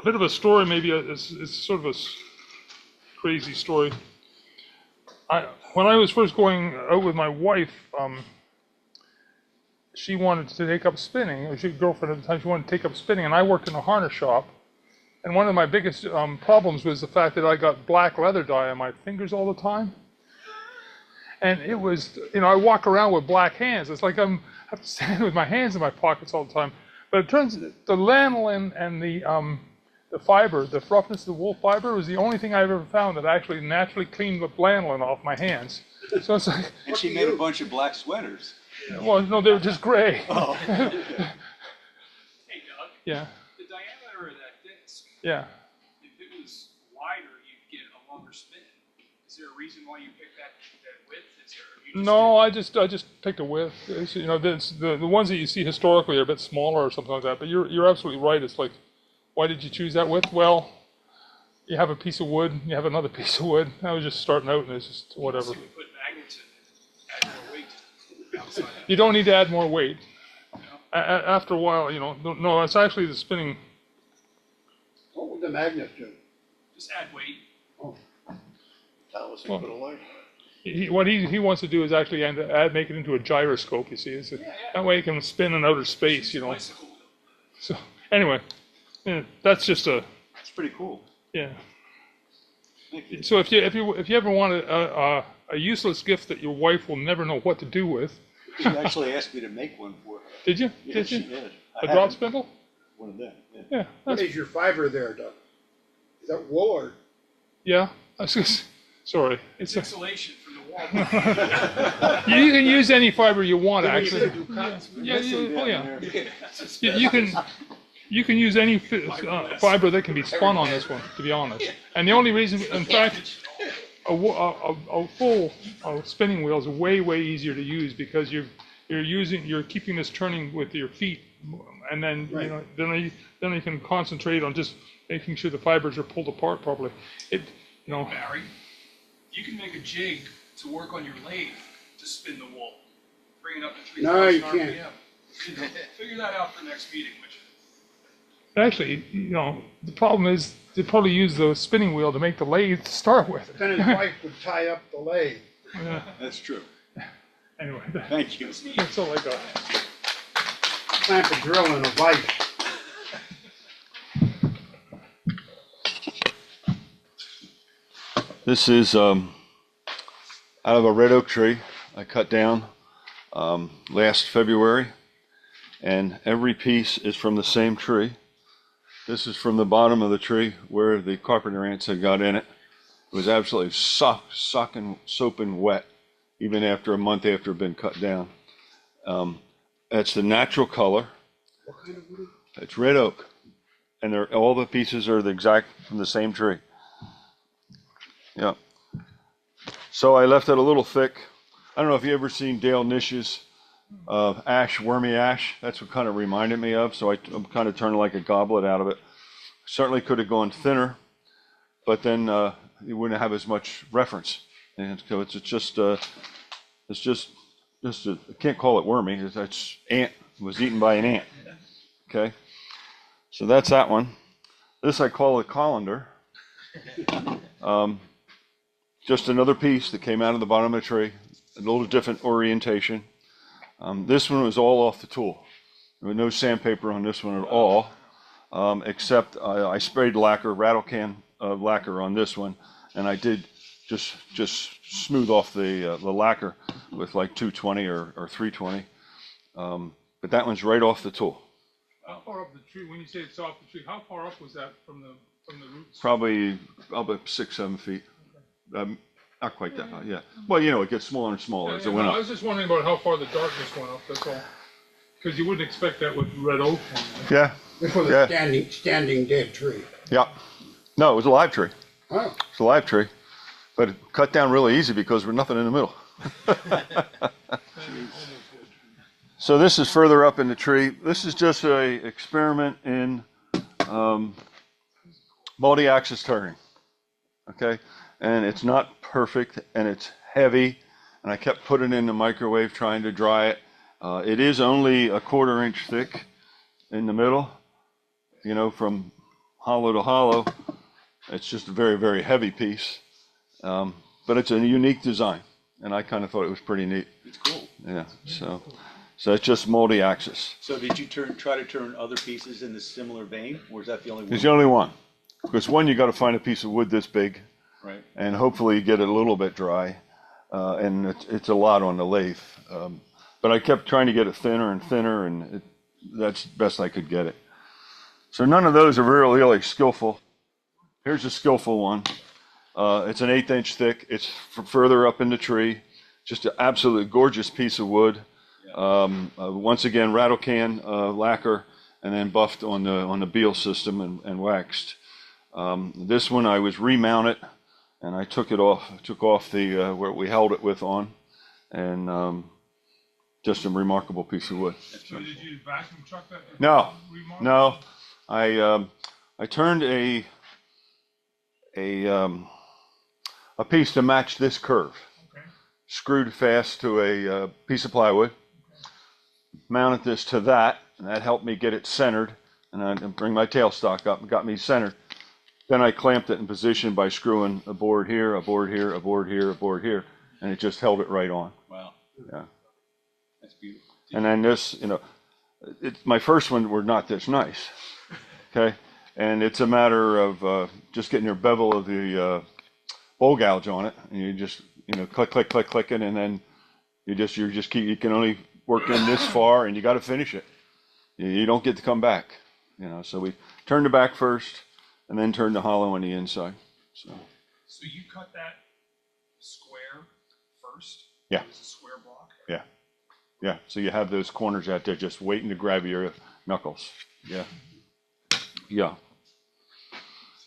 bit of a story maybe. It's sort of a crazy story. When I was first going out with my wife, she wanted to take up spinning. Or she girlfriend at the time. She wanted to take up spinning, and I worked in a harness shop. And one of my biggest problems was the fact that I got black leather dye on my fingers all the time. And it was, I walk around with black hands. It's like I have to stand with my hands in my pockets all the time. But it turns the lanolin and the fiber, the roughness of the wool fiber, was the only thing I've ever found that actually naturally cleaned the lanolin off my hands. So it's like. And she made a bunch of black sweaters. Well, no, they were just gray. Oh. Hey, Doug, Yeah. the diameter of that disc, Yeah. if it was wider, you'd get a longer spin. Is there a reason why you picked that width? Is there, you just No, I just picked a width. The ones that you see historically are a bit smaller or something like that. But you're absolutely right. It's like, why did you choose that width? Well, you have a piece of wood, you have another piece of wood. I was just starting out, and it's just whatever. So we put magnets in it, add more weight outside of You don't need to add more weight. After a while, no, it's actually the spinning. What would the magnets do? Just add weight. Thomas, Well, put a line. What he wants to do is actually make it into a gyroscope. You see, that way it can spin in outer space. Bicycle wheel. So anyway, that's just It's pretty cool. yeah. Thank you. So if you ever want a useless gift that your wife will never know what to do with, She actually asked me to make one for her. did you? Yes, Did she you? did. A drop spindle? One of them. Yeah. Yeah. What is your fiber there, Doug? Is that wool or? Yeah. Sorry. It's It's insulation from the wall. you can use any fiber you want When you actually. say do cotton spin? Yeah. Oh yeah. There. You can use any fiber that can be spun on this one, to be honest. And the only reason, in fact, a full spinning wheel is way easier to use because you're keeping this turning with your feet, and then Right. then you can concentrate on just making sure the fibers are pulled apart properly. Barry, you can make a jig to work on your lathe to spin the wool. Bring it up to 3,000 No, you RPM. can't. Figure that out for next meeting, would you? Actually, the problem is they probably use the spinning wheel to make the lathe to start with. Then his wife would tie up the lathe. Yeah. That's true. Anyway, Thank you. that's all I got. Clamp a drill in a vise. This is out of a red oak tree I cut down last February, and every piece is from the same tree. This is from the bottom of the tree where the carpenter ants had got in it. It was absolutely soaking wet, even after a month after it had been cut down. That's the natural color. What kind of wood? It's red oak, and all the pieces are the exact from the same tree. Yeah. So I left it a little thick. I don't know if you ever seen Dale Nish's ash, wormy ash. That's what kind of reminded me of. So I'm kind of turning like a goblet out of it. Certainly could have gone thinner, but then you wouldn't have as much reference. And so it's just I can't call it wormy. It's ant. It was eaten by an ant. Okay. So that's that one. This I call a colander. Just another piece that came out of the bottom of the tree, a little different orientation. This one was all off the tool. There was no sandpaper on this one at all, except I sprayed lacquer, rattle can lacquer on this one, and I did just smooth off the lacquer with like 220 or 320. But that one's right off the tool. How far up the tree? When you say it's off the tree, how far up was that from the roots? Probably about 6-7 feet. Not quite that high, yeah. Well, it gets smaller and smaller as it went I up. was just wondering about how far the darkness went up. That's all. Because you wouldn't expect that with red oak. Yeah, This was Yeah. a standing dead tree. yeah. No, it was a live tree. Oh, It's a live tree, but it cut down really easy because there's nothing in the middle. So this is further up in the tree. This is just a experiment in multi-axis turning, okay? And it's not perfect, and it's heavy, and I kept putting it in the microwave trying to dry it. It is only a 1/4 inch thick in the middle, you know, from hollow to hollow. It's just a very, very heavy piece, but it's a unique design, and I kind of thought it was pretty neat. It's cool. Yeah, so it's just multi-axis. So did you try to turn other pieces in this similar vein, or is that the only one? It's the only one. Because one, you got to find a piece of wood this big, Right. and hopefully you get it a little bit dry, and it's a lot on the lathe. But I kept trying to get it thinner and thinner, and that's the best I could get it. So none of those are really skillful. Here's a skillful one. It's an 1/8 inch thick. It's further up in the tree. Just an absolutely gorgeous piece of wood. Once again, rattle can lacquer, and then buffed on the Beal system and waxed. This one I was remounted, and I took off the where we held it with on, and just a remarkable piece of wood. So did you vacuum truck that? No, Remodel? no, I turned a piece to match this curve. Okay. Screwed fast to a piece of plywood. Mounted this to that, and that helped me get it centered, and I bring my tailstock up and got me centered. Then I clamped it in position by screwing a board here, a board here, a board here, a board here, and it just held it right on. Wow. Yeah. That's beautiful. And then this, my first one were not this nice. Okay. And it's a matter of just getting your bevel of the bowl gouge on it, and you just, click, click, click, click it, and then you can only work in this far, and you got to finish it. You don't get to come back, So we turned the back first, and then turned the hollow on the inside. So you cut that square first? Yeah. It was a square block? yeah, yeah. So you have those corners out there just waiting to grab your knuckles. Yeah, yeah.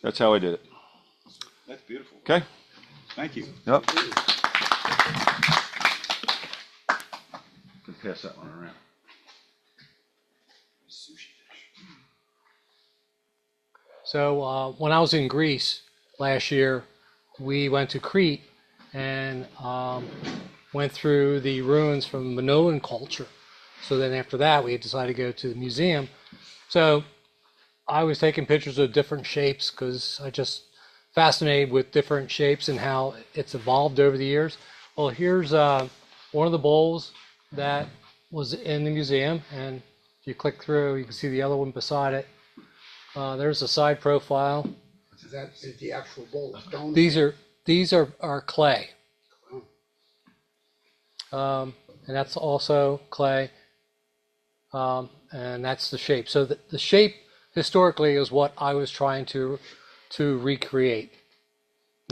That's how I did it. That's beautiful. Okay. Thank you. Yep. Can pass that one around. Sushi dish. So when I was in Greece last year, we went to Crete and went through the ruins from Minoan culture. So then after that, we decided to go to the museum. So I was taking pictures of different shapes because I just fascinated with different shapes and how it's evolved over the years. Well, here's one of the bowls that was in the museum, and if you click through, you can see the other one beside it. There's a side profile. That is the actual bowl of stone. These are clay, and that's also clay, and that's the shape. So the shape historically is what I was trying to recreate.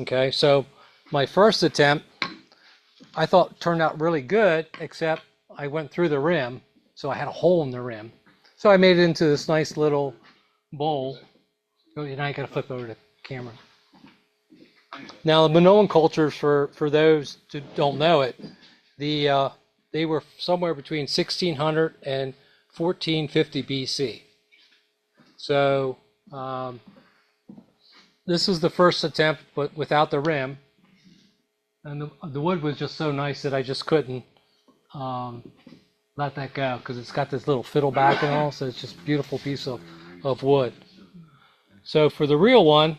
Okay, so my first attempt I thought turned out really good, except I went through the rim, so I had a hole in the rim. So I made it into this nice little bowl. Oh, now I got to flip over the camera. Now the Minoan cultures, for those who don't know it, they were somewhere between 1600 and 1450 BC. So this is the first attempt, but without the rim. And the wood was just so nice that I just couldn't let that go, because it's got this little fiddle back and all, so it's just a beautiful piece of wood. So for the real one,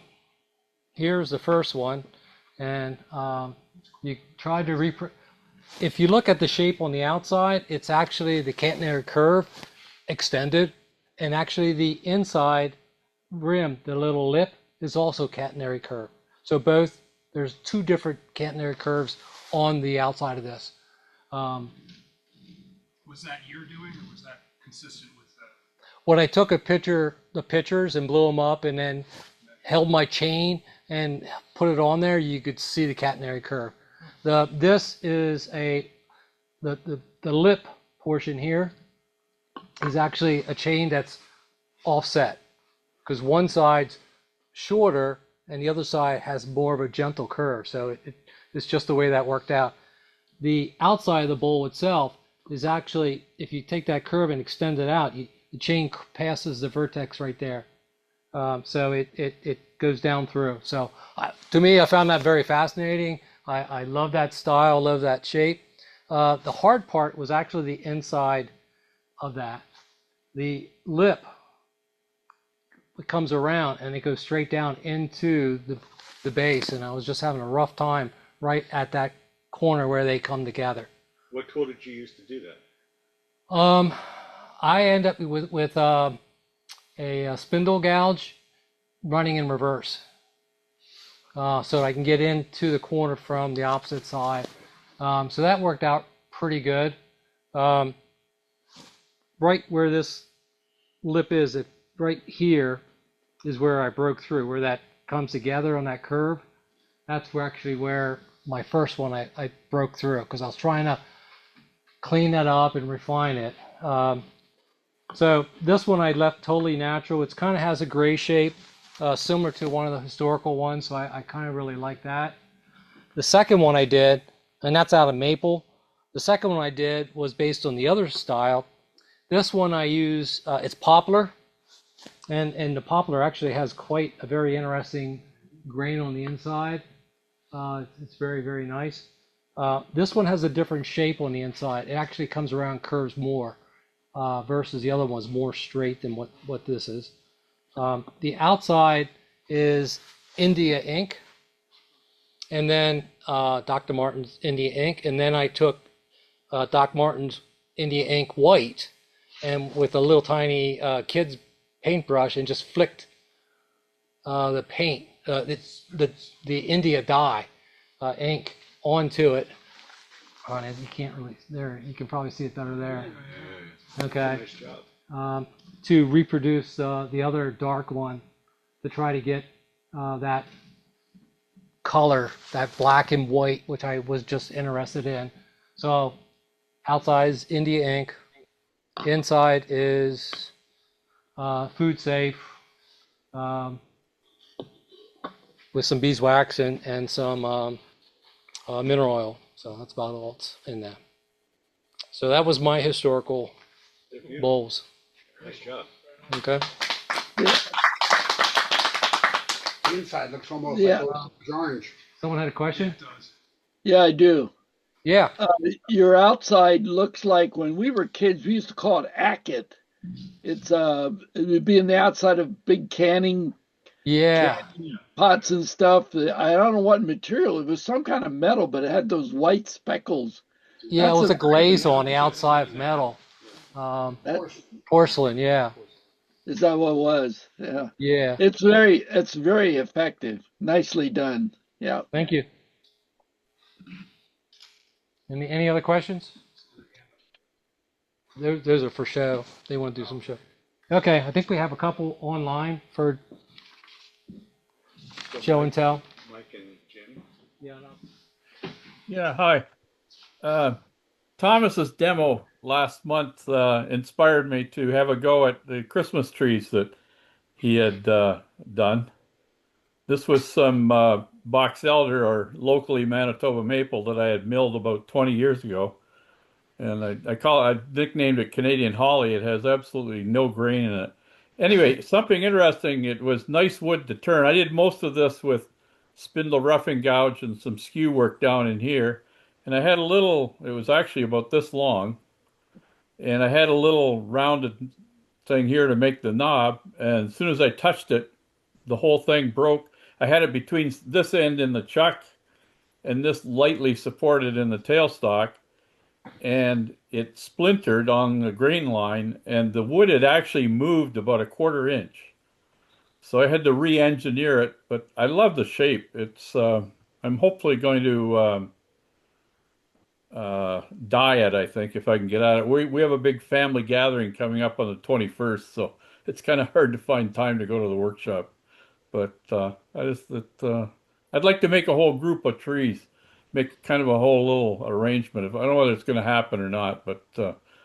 here's the first one, and you try to if you look at the shape on the outside, it's actually the catenary curve extended, and actually the inside rim, the little lip, is also catenary curve. So there's two different catenary curves on the outside of this. Was that your doing, or was that consistent with that? When I took the pictures and blew them up, and then held my chain and put it on there, you could see the catenary curve. This is the lip portion here is actually a chain that's offset, because one side's shorter and the other side has more of a gentle curve. So it's just the way that worked out. The outside of the bowl itself is actually, if you take that curve and extend it out, the chain passes the vertex right there. So it goes down through. So to me, I found that very fascinating. I love that style, love that shape. The hard part was actually the inside of that. The lip, it comes around and it goes straight down into the base, and I was just having a rough time right at that corner where they come together. What tool did you use to do that? I end up with a spindle gouge running in reverse, so I can get into the corner from the opposite side. So that worked out pretty good. Right where this lip is, right here is where I broke through, where that comes together on that curve. That's where my first one I broke through, because I was trying to clean that up and refine it. So this one I left totally natural. It kind of has a gray shape, similar to one of the historical ones, so I kind of really like that. The second one I did, and that's out of maple. The second one I did was based on the other style. This one I use, it's poplar, and the poplar actually has quite a very interesting grain on the inside. It's very, very nice. This one has a different shape on the inside. It actually comes around curves more, versus the other one's more straight than what this is. The outside is India ink, and then Dr. Martin's India ink, and then I took Doc Martin's India ink white, and with a little tiny kid's paintbrush, and just flicked the paint, the India dye ink onto it. On it, you can't really, there, you can probably see it better there. Okay. Nice job. To reproduce the other dark one, to try to get that color, that black and white, which I was just interested in. So outside is India ink, inside is food safe, with some beeswax and some mineral oil. So that's about all that's in there. So that was my historical bowls. Nice job. Okay. The inside looks almost Yeah. like orange. Someone had a question? It does. Yeah, I do. Yeah. Your outside looks like, when we were kids, we used to call it ackett. It would be in the outside of big canning Yeah. pots and stuff. I don't know what material. It was some kind of metal, but it had those white speckles. Yeah, That's it was a glaze on the outside of metal. Porcelain, yeah. Is that what it was? Yeah. Yeah. It's very effective. Nicely done. Yeah. Thank you. Any other questions? Those are for show. They want to do some show. Okay, I think we have a couple online for show and tell. Mike and Jim. Yeah, no. Yeah, hi. Thomas's demo last month inspired me to have a go at the Christmas trees that he had done. This was some box elder, or locally Manitoba maple, that I had milled about 20 years ago. And I nicknamed it Canadian holly. It has absolutely no grain in it. Anyway, something interesting, it was nice wood to turn. I did most of this with spindle roughing gouge and some skew work down in here. And I had a little, it was actually about this long, and I had a little rounded thing here to make the knob. And as soon as I touched it, the whole thing broke. I had it between this end in the chuck and this lightly supported in the tailstock, and it splintered on the grain line, and the wood had actually moved about a 1/4 inch. So I had to re-engineer it, but I love the shape. It's I'm hopefully going to dye it, I think, if I can get at it. We have a big family gathering coming up on the 21st, so it's kind of hard to find time to go to the workshop. But I'd like to make a whole group of trees, make kind of a whole little arrangement. I don't know whether it's going to happen or not, but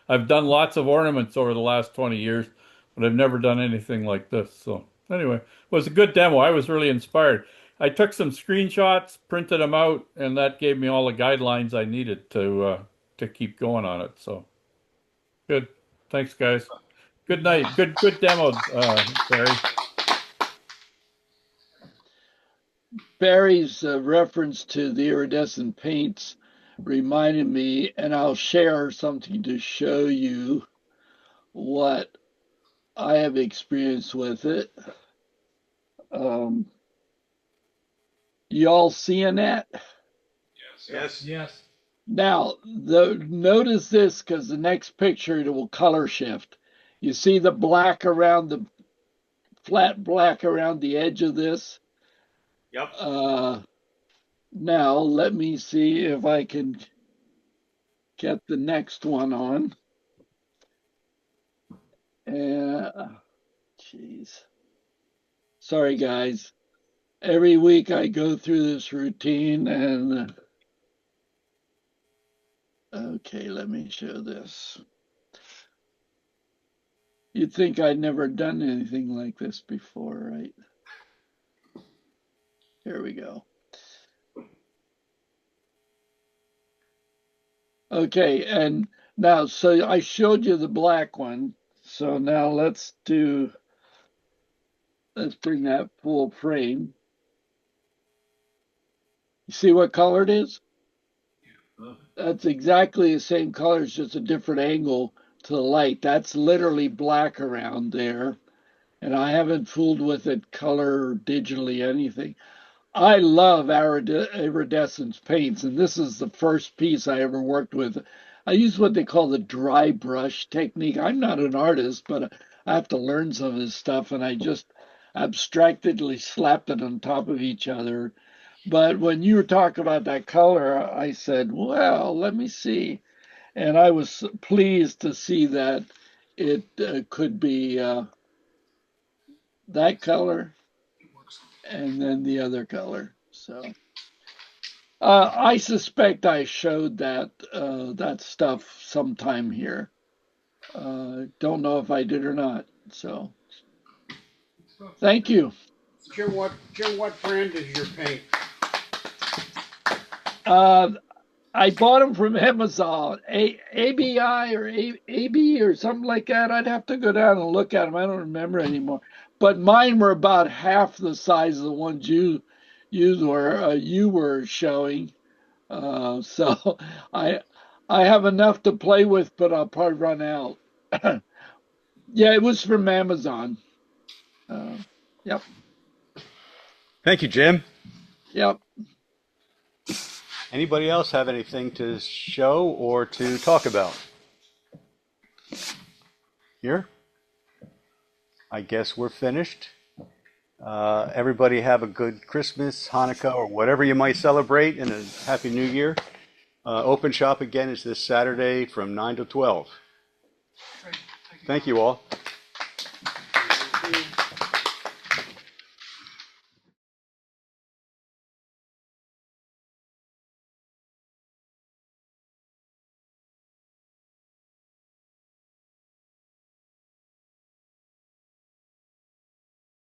I've done lots of ornaments over the last 20 years, but I've never done anything like this. So anyway, it was a good demo. I was really inspired. I took some screenshots, printed them out, and that gave me all the guidelines I needed to to keep going on it. So good. Thanks, guys. Good night. Good demo, Barry. Barry's reference to the iridescent paints reminded me, and I'll share something to show you what I have experienced with it. You all seeing that? Yes. Yes. Now, notice this because the next picture it will color shift. You see the black around the flat black around the edge of this? Yep. Now, let me see if I can get the next one on. Jeez. Sorry, guys. Every week I go through this routine and okay, let me show this. You'd think I'd never done anything like this before, right? Here we go. Okay, and now, so I showed you the black one. So now let's bring that full frame. You see what color it is? That's exactly the same color, it's just a different angle to the light. That's literally black around there. And I haven't fooled with it color digitally anything. I love iridescence paints, and this is the first piece I ever worked with. I use what they call the dry brush technique. I'm not an artist, but I have to learn some of this stuff, and I just abstractedly slapped it on top of each other. But when you were talking about that color, I said, well, let me see. And I was pleased to see that it could be that color and then the other color. So I suspect I showed that stuff sometime here. Don't know if I did or not. So thank you. Jim, what brand is your paint? I bought them from Amazon, ABI or AB or something like that. I'd have to go down and look at them. I don't remember anymore. But mine were about half the size of the ones you were showing. So I have enough to play with, but I'll probably run out. Yeah, it was from Amazon. Yep. Thank you, Jim. Yep. Anybody else have anything to show or to talk about? Here? I guess we're finished. Everybody have a good Christmas, Hanukkah, or whatever you might celebrate, and a Happy New Year. Open shop again is this Saturday from 9 to 12. Thank you all.